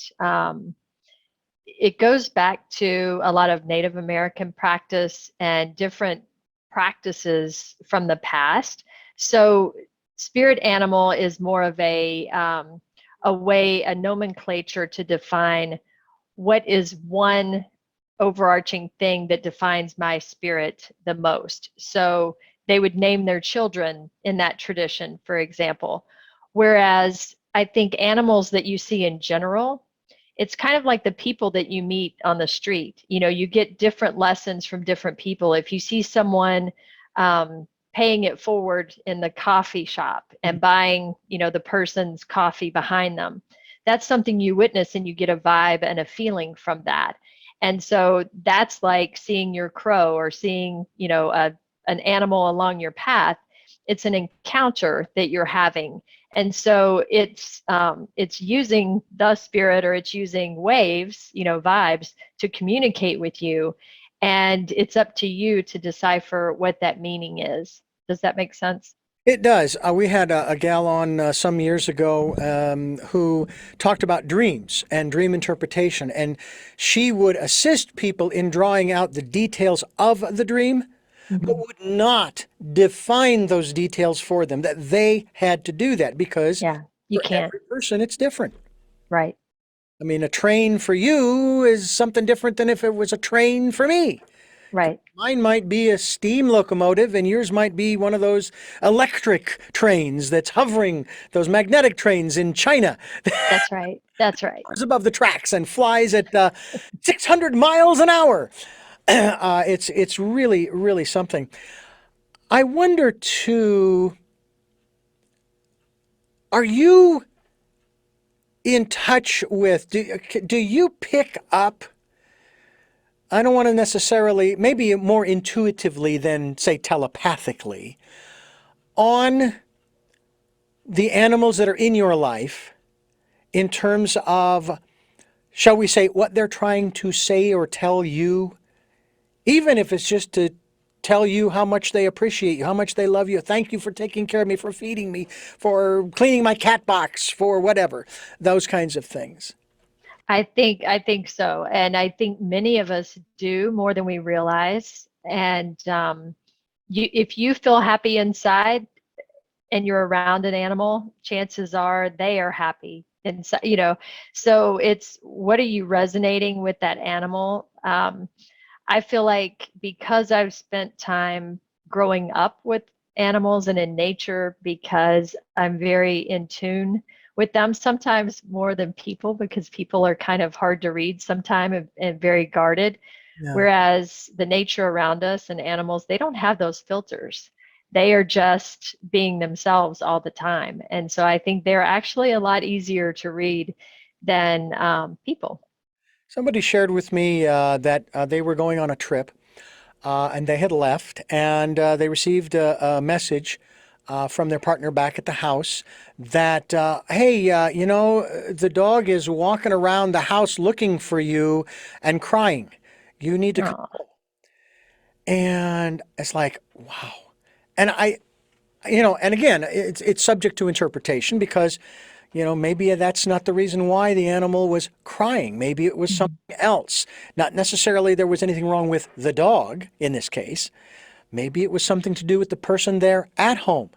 it goes back to a lot of Native American practice and different practices from the past. So spirit animal is more of a way, a nomenclature to define what is one overarching thing that defines my spirit the most. So they would name their children in that tradition, for example. Whereas I think animals that you see in general, it's kind of like the people that you meet on the street. You know, you get different lessons from different people. If you see someone paying it forward in the coffee shop and buying, you know, the person's coffee behind them, that's something you witness and you get a vibe and a feeling from that. And so that's like seeing your crow or seeing, you know, an animal along your path. It's an encounter that you're having. And so it's using the spirit, or it's using waves, you know, vibes, to communicate with you. And it's up to you to decipher what that meaning is. Does that make sense? It does. We had a gal on some years ago who talked about dreams and dream interpretation, and she would assist people in drawing out the details of the dream, but Hmm. would not define those details for them, that they had to do that because Yeah, you for can't. every person it's different. Right, I mean, a train for you is something different than if it was a train for me. right. Mine might be a steam locomotive and yours might be one of those electric trains that's hovering, those magnetic trains in China. That's right. That's right. Hovers above the tracks and flies at 600 miles an hour. It's really, really something. I wonder too, are you in touch with, do you pick up, I don't want to necessarily, maybe more intuitively than, say, telepathically, on the animals that are in your life in terms of, shall we say, what they're trying to say or tell you, even if it's just to tell you how much they appreciate you, how much they love you. Thank you for taking care of me, for feeding me, for cleaning my cat box, for whatever, those kinds of things. I think so. And I think many of us do more than we realize. And if you feel happy inside and you're around an animal, chances are they are happy. And so, you know, so it's what are you resonating with that animal? I feel like because I've spent time growing up with animals and in nature, because I'm very in tune with them, sometimes more than people, because people are kind of hard to read sometimes and very guarded. Yeah. Whereas the nature around us and animals, they don't have those filters. They are just being themselves all the time. And so I think they're actually a lot easier to read than people. Somebody shared with me that they were going on a trip and they had left, and they received a message from their partner back at the house that, hey, the dog is walking around the house looking for you and crying. You need to come. Oh, And it's like, wow. And and again, it's subject to interpretation because, maybe that's not the reason why the animal was crying. Maybe it was mhm. something else. Not necessarily there was anything wrong with the dog in this case. Maybe it was something to do with the person there at home.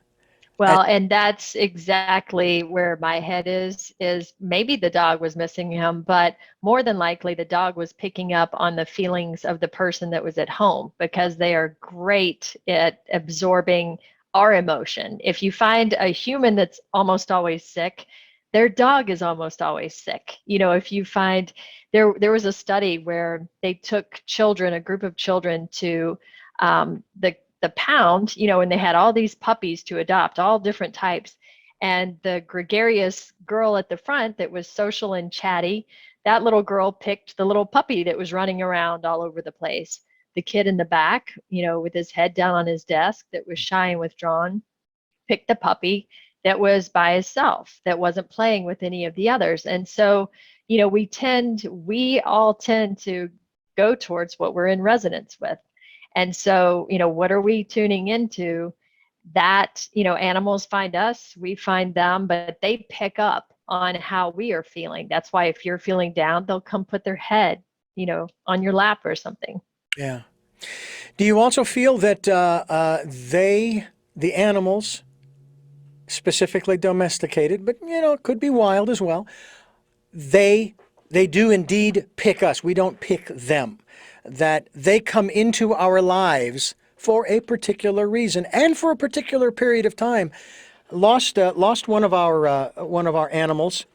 And Well, and that's exactly where my head is maybe the dog was missing him, but more than likely the dog was picking up on the feelings of the person that was at home because they are great at absorbing our emotion. If you find a human that's almost always sick, their dog is almost always sick. If you find there was a study where they took children, a group of children, to the pound, and they had all these puppies to adopt, all different types. And the gregarious girl at the front that was social and chatty, that little girl picked the little puppy that was running around all over the place. The kid in the back, with his head down on his desk, that was shy and withdrawn, picked the puppy that was by himself, that wasn't playing with any of the others. And so, we all tend to go towards what we're in resonance with. And so, what are we tuning into? That, animals find us, we find them, but they pick up on how we are feeling. That's why if you're feeling down, they'll come put their head, on your lap or something. Yeah. Do you also feel that the animals, specifically domesticated, but it could be wild as well, they do indeed pick us. We don't pick them. That they come into our lives for a particular reason and for a particular period of time. Lost one of our animals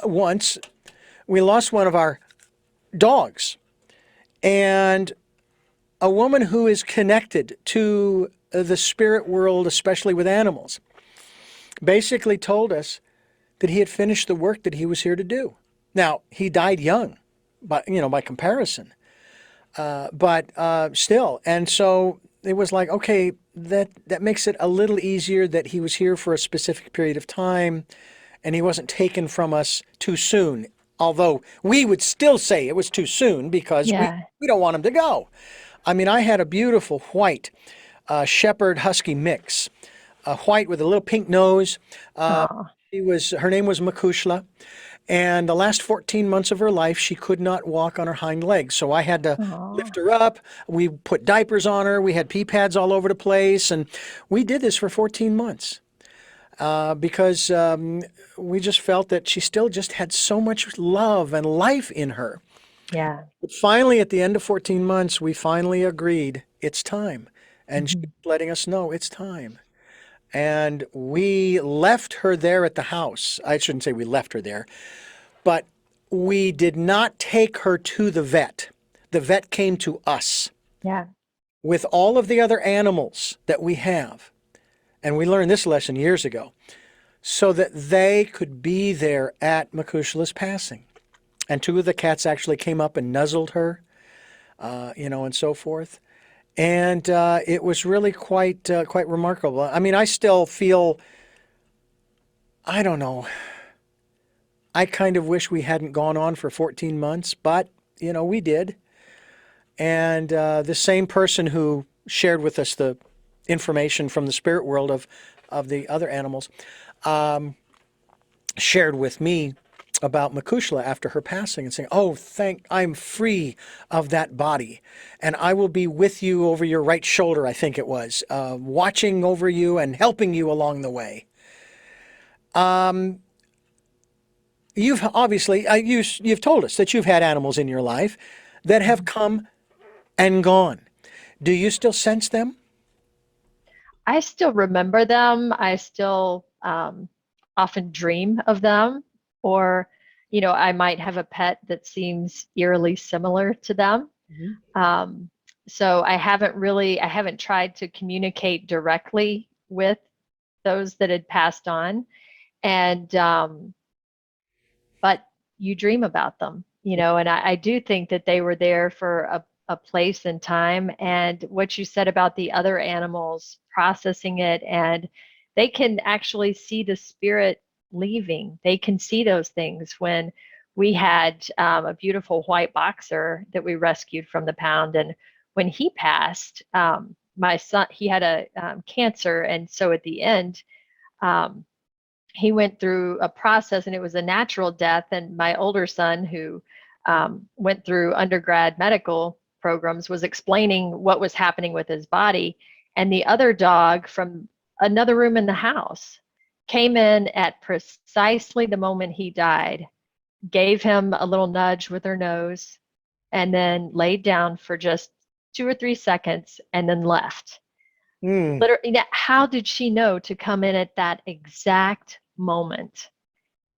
once. We lost one of our dogs, and a woman who is connected to the spirit world, especially with animals, basically told us that he had finished the work that he was here to do. Now, he died young, by comparison, but still. And so it was like, okay, that makes it a little easier that he was here for a specific period of time and he wasn't taken from us too soon. Although we would still say it was too soon because Yeah. we don't want him to go. I mean, I had a beautiful white shepherd husky mix, a white with a little pink nose. Aw. Her name was Makushla, and the last 14 months of her life, she could not walk on her hind legs. So I had to Aw. lift her up. We put diapers on her. We had pee pads all over the place, and we did this for 14 months because we just felt that she still just had so much love and life in her. Yeah. But finally, at the end of 14 months, we finally agreed it's time, and she's Mhm. letting us know it's time. And we left her there at the house. I shouldn't say we left her there, but we did not take her to the vet. The vet came to us Yeah. with all of the other animals that we have. And we learned this lesson years ago, so that they could be there at Makushla's passing. And two of the cats actually came up and nuzzled her, and so forth. And it was really quite remarkable. I mean, I still feel, I don't know, I kind of wish we hadn't gone on for 14 months, but, we did. And the same person who shared with us the information from the spirit world of the other animals shared with me about Makushla after her passing and saying, "Oh, I'm free of that body, and I will be with you over your right shoulder," I think it was, watching over you and helping you along the way. You've obviously, you've told us that you've had animals in your life that have come and gone. Do you still sense them? I still remember them. I still often dream of them, or, I might have a pet that seems eerily similar to them. Mhm. Um, so I haven't tried to communicate directly with those that had passed on. And, but you dream about them, and I do think that they were there for a place and time. And what you said about the other animals processing it, and they can actually see the spirit leaving. They can see those things. When we had a beautiful white boxer that we rescued from the pound, and when he passed, my son, he had a cancer. And so at the end, um, he went through a process, and it was a natural death. And my older son, who went through undergrad medical programs, was explaining what was happening with his body. And the other dog from another room in the house came in at precisely the moment he died, gave him a little nudge with her nose, and then laid down for just 2 or 3 seconds and then left. Mm. Literally, how did she know to come in at that exact moment?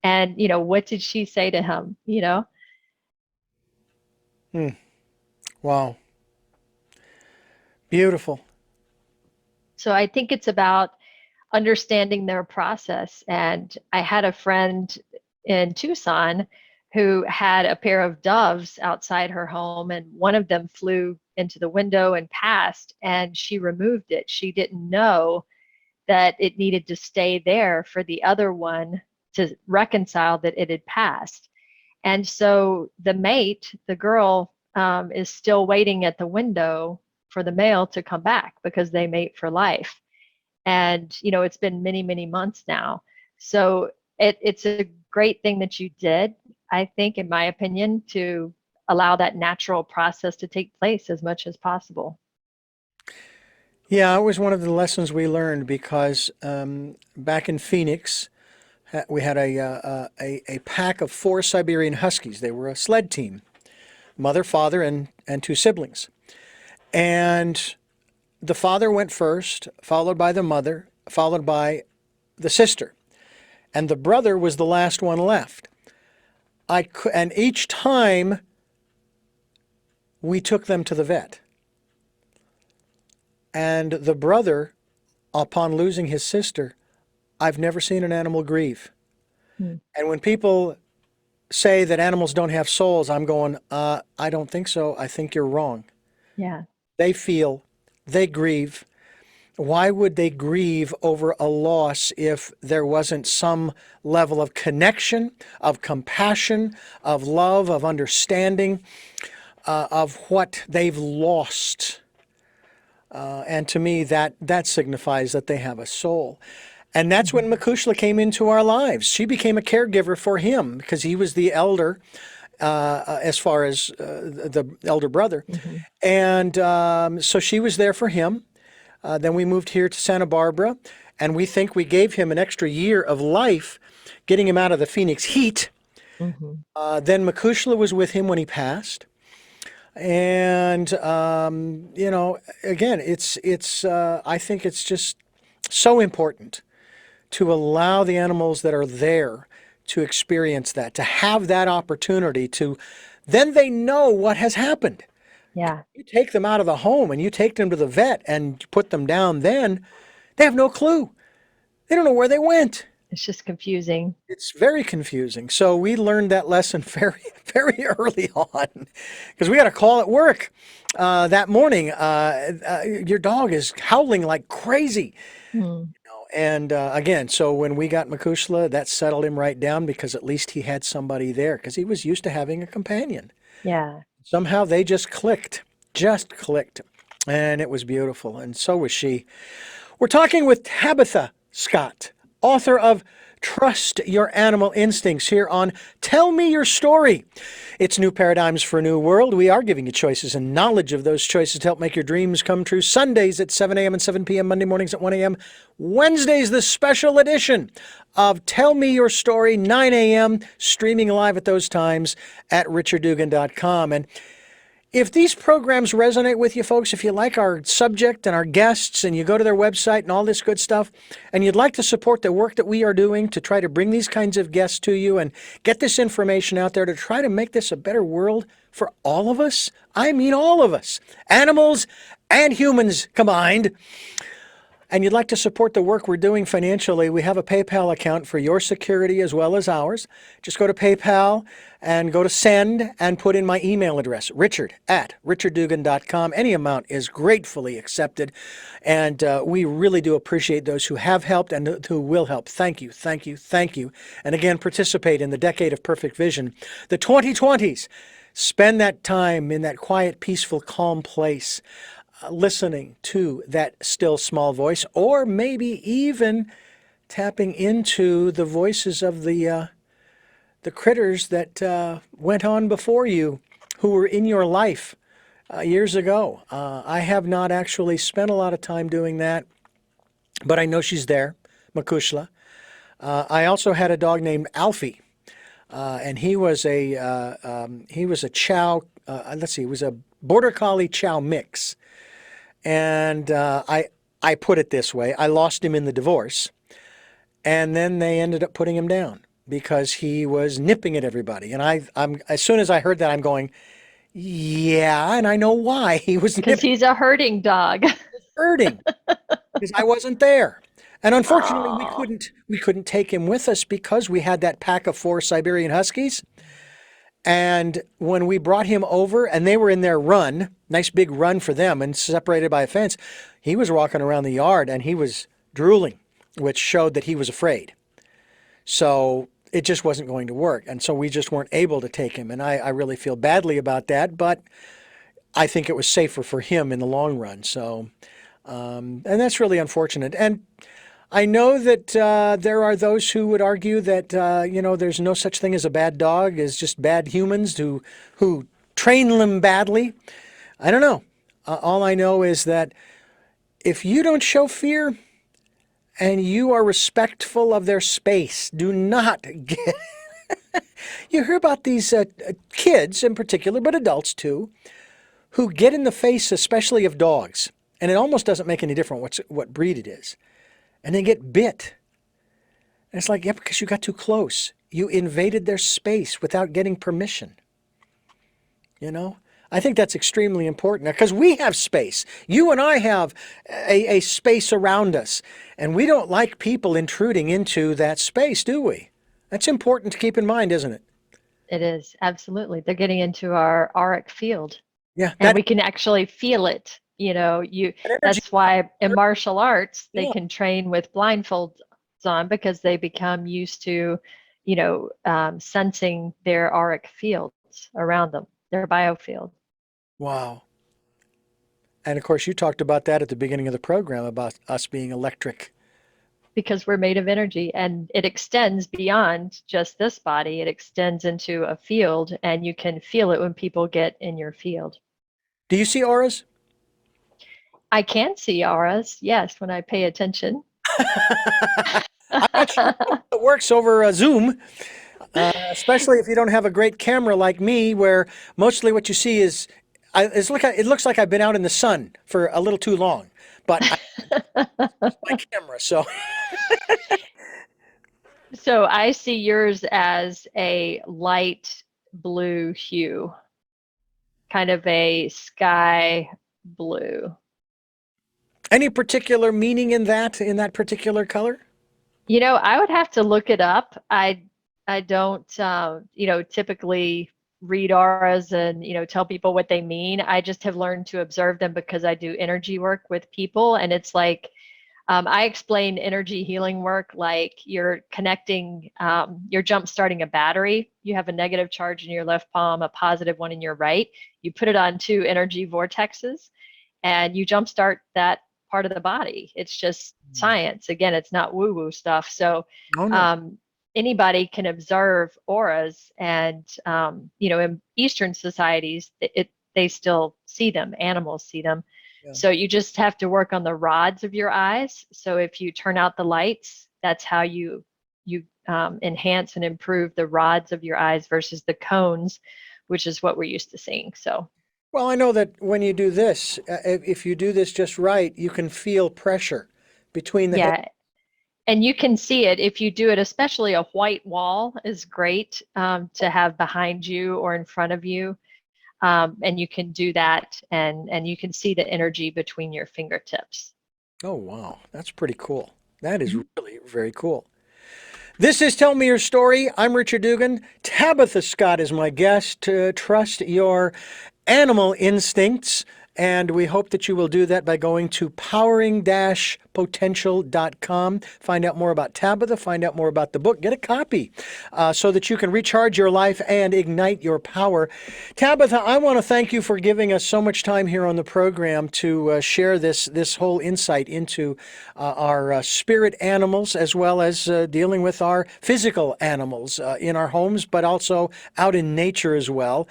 And, what did she say to him? Mm. Wow. Beautiful. So I think it's about understanding their process. And I had a friend in Tucson who had a pair of doves outside her home, and one of them flew into the window and passed, and she removed it. She didn't know that it needed to stay there for the other one to reconcile that it had passed. And so the mate, the girl, is still waiting at the window for the male to come back because they mate for life. And, it's been many, many months now. So it's a great thing that you did, I think, in my opinion, to allow that natural process to take place as much as possible. Yeah, it was one of the lessons we learned because back in Phoenix, we had a pack of 4 Siberian Huskies. They were a sled team, mother, father, and 2 siblings. And the father went first, followed by the mother, followed by the sister. And the brother was the last one left. And each time we took them to the vet. And the brother, upon losing his sister, I've never seen an animal grieve. Hmm. And when people say that animals don't have souls, I'm going, I don't think so. I think you're wrong. Yeah. They feel, they grieve. Why would they grieve over a loss if there wasn't some level of connection, of compassion, of love, of understanding, of what they've lost? And to me, that signifies that they have a soul. And that's when Mhm. Makushla came into our lives. She became a caregiver for him because he was the elder, as far as the elder brother. Mhm. And so she was there for him. Then we moved here to Santa Barbara, and we think we gave him an extra year of life, getting him out of the Phoenix heat. Mhm. Then Makushla was with him when he passed. And again, it's I think it's just so important to allow the animals that are there to experience that, to have that opportunity to, then they know what has happened. Yeah. You take them out of the home and you take them to the vet and put them down, then they have no clue. They don't know where they went. It's just confusing. It's very confusing. So we learned that lesson very, very early on because we got a call at work that morning. Your dog is howling like crazy. Hmm. And again, so when we got Makushla, that settled him right down because at least he had somebody there because he was used to having a companion. Yeah. Somehow they just clicked. And it was beautiful. And so was she. We're talking with Tabitha Scott, author of Trust Your Animal Instincts here on Tell Me Your Story. It's New Paradigms for a New World. We are giving you choices and knowledge of those choices to help make your dreams come true. Sundays at 7 a.m. and 7 p.m., Monday mornings at 1 a.m. Wednesdays, the special edition of Tell Me Your Story, 9 a.m., streaming live at those times at richarddugan.com. And if these programs resonate with you folks, if you like our subject and our guests and you go to their website and all this good stuff, and you'd like to support the work that we are doing to try to bring these kinds of guests to you and get this information out there to try to make this a better world for all of us, I mean all of us, animals and humans combined, and you'd like to support the work we're doing financially, we have a PayPal account for your security as well as ours. Just go to PayPal and go to send and put in my email address, richard@richarddugan.com. Any amount is gratefully accepted. And we really do appreciate those who have helped and who will help. Thank you, thank you, thank you. And again, participate in the Decade of Perfect Vision, the 2020s. Spend that time in that quiet, peaceful, calm place, listening to that still small voice, or maybe even tapping into the voices of the critters that went on before you, who were in your life years ago. I have not actually spent a lot of time doing that, but I know she's there, Makushla. I also had a dog named Alfie, and he was a Chow. Let's see, he was a Border Collie Chow mix. And I I put it this way, I lost him in the divorce, and then they ended up putting him down because he was nipping at everybody. And I'm as soon as I heard that, I'm going, yeah, and I know why he was Because nipping, he's a herding dog. hurting, because I wasn't there. And unfortunately, Oh, we couldn't take him with us because we had that pack of 4 Siberian Huskies. And when we brought him over and they were in their run, nice big run for them and separated by a fence, he was walking around the yard and he was drooling, which showed that he was afraid. So it just wasn't going to work. And so we just weren't able to take him. And I really feel badly about that, but I think it was safer for him in the long run. So, and that's really unfortunate. And I know that there are those who would argue that there's no such thing as a bad dog, as just bad humans who train them badly. I don't know. All I know is that if you don't show fear and you are respectful of their space, do not get. You hear about these kids in particular, but adults too, who get in the face, especially of dogs, and it almost doesn't make any difference what breed it is, and they get bit. And it's like, yeah, because you got too close. You invaded their space without getting permission. You know? I think that's extremely important because we have space. You and I have a space around us, and we don't like people intruding into that space, do we? That's important to keep in mind, isn't it? it is. Absolutely. They're getting into our auric field Yeah, and we can actually feel it. that energy. That's why in martial arts they Yeah. can train with blindfolds on because they become used to, sensing their auric fields around them, their biofield. Wow. And of course, you talked about that at the beginning of the program about us being electric. Because we're made of energy and it extends beyond just this body. It extends into a field and you can feel it when people get in your field. Do you see auras? I can see auras, yes, when I pay attention. I'm not sure how it works over Zoom, especially if you don't have a great camera like me, where mostly what you see is, it looks like I've been out in the sun for a little too long, but I use my camera, so So I see yours as a light blue hue, kind of a sky blue. any particular meaning in that particular color? I would have to look it up. I don't typically read auras and tell people what they mean. I just have learned to observe them because I do energy work with people, and it's like I explain energy healing work like you're connecting, you're jump starting a battery. You have a negative charge in your left palm, a positive one in your right. You put it on two energy vortexes, and you jumpstart that part of the body. It's just science. Again, it's not woo-woo stuff. So Oh no. um, anybody can observe auras, and in Eastern societies, they still see them. Animals see them. Yeah. So you just have to work on the rods of your eyes. So if you turn out the lights, that's how you enhance and improve the rods of your eyes versus the cones, which is what we're used to seeing. So Well, I know that when you do this, if you do this just right, you can feel pressure between the head. yeah, and you can see it if you do it, especially a white wall is great to have behind you or in front of you. And you can do that and you can see the energy between your fingertips. Oh, wow. That's pretty cool. That is Mhm. really very cool. This is Tell Me Your Story. I'm Richard Dugan. Tabitha Scott is my guest. To trust your animal instincts. And we hope that you will do that by going to powering-potential.com. Find out more about Tabitha, find out more about the book, get a copy so that you can recharge your life and ignite your power. Tabitha, I want to thank you for giving us so much time here on the program to share this whole insight into our spirit animals as well as dealing with our physical animals in our homes, but also out in nature as well.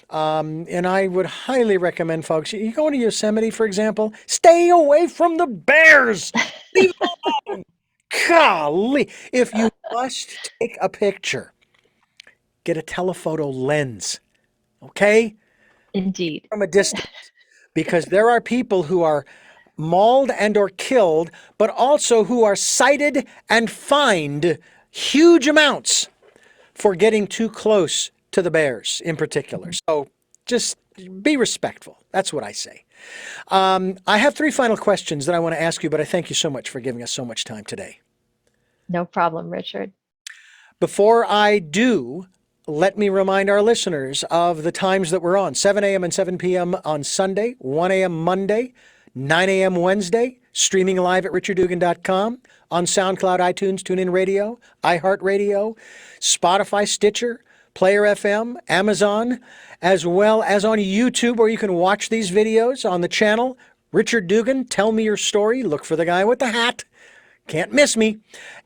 And I would highly recommend folks, you go to Yosemite, for example, stay away from the bears. Leave them alone. Golly. If you must take a picture, get a telephoto lens, okay? Indeed. From a distance. Because there are people who are mauled and or killed, but also who are cited and fined huge amounts for getting too close to the bears in particular. So just be respectful. That's what I say. I have 3 final questions that I want to ask you, but I thank you so much for giving us so much time today. No problem, Richard. Before I do, let me remind our listeners of the times that we're on: 7 a.m. and 7 p.m. on Sunday, 1 a.m. Monday, 9 a.m. Wednesday, streaming live at richarddugan.com, on SoundCloud, iTunes, TuneIn Radio, iHeartRadio, Spotify, Stitcher, Player FM, Amazon, as well as on YouTube, where you can watch these videos on the channel Richard Dugan, Tell Me Your Story. Look for the guy with the hat. Can't miss me.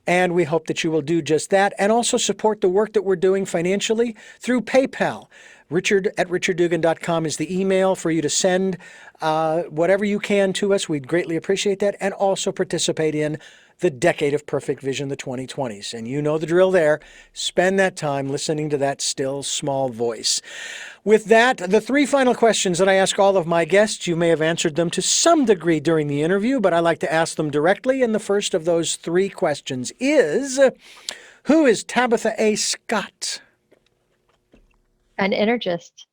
And we hope that you will do just that, and also support the work that we're doing financially through PayPal. Richard@richarddugan.com is the email for you to send whatever you can to us. We'd greatly appreciate that. And also participate in the Decade of Perfect Vision, the 2020s. And you know the drill there. Spend that time listening to that still small voice. With that, the 3 final questions that I ask all of my guests, you may have answered them to some degree during the interview, but I like to ask them directly. And the first of those 3 questions is, who is Tabitha A. Scott? An energist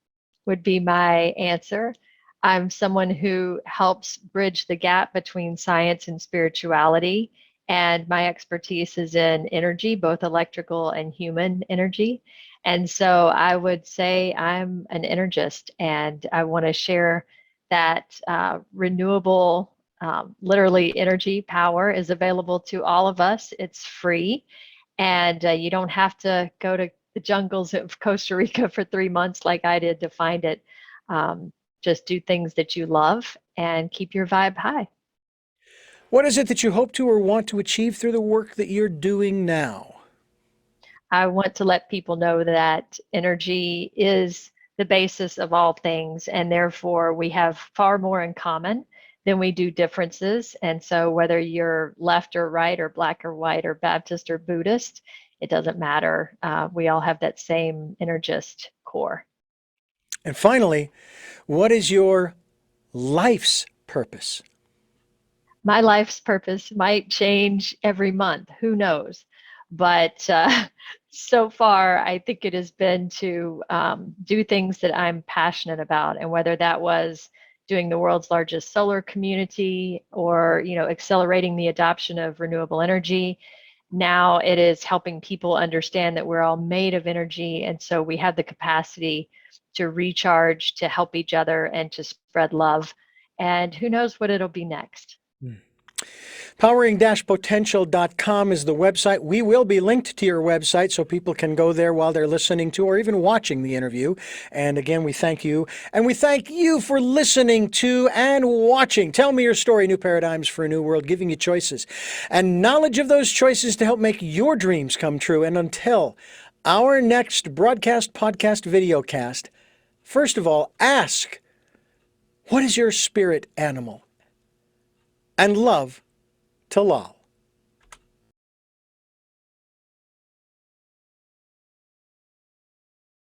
would be my answer. I'm someone who helps bridge the gap between science and spirituality. And my expertise is in energy, both electrical and human energy. And so I would say I'm an energist, and I want to share that renewable, literally energy power is available to all of us. It's free, and you don't have to go to the jungles of Costa Rica for 3 months like I did to find it. Just do things that you love and keep your vibe high. What is it that you hope to or want to achieve through the work that you're doing now? I want to let people know that energy is the basis of all things, and therefore we have far more in common than we do differences. And so whether you're left or right or black or white or Baptist or Buddhist, it doesn't matter. We all have that same energist core. And finally, what is your life's purpose? My life's purpose might change every month. Who knows? But so far, I think it has been to do things that I'm passionate about, and whether that was doing the world's largest solar community, or accelerating the adoption of renewable energy. Now it is helping people understand that we're all made of energy, and so we have the capacity to recharge, to help each other, and to spread love. And who knows what it'll be next. Powering-potential.com is the website. We will be linked to your website so people can go there while they're listening to or even watching the interview. And again, we thank you. And we thank you for listening to and watching Tell Me Your Story, New Paradigms for a New World, giving you choices and knowledge of those choices to help make your dreams come true. And until our next broadcast, podcast, videocast, first of all, ask, what is your spirit animal? And love to lol.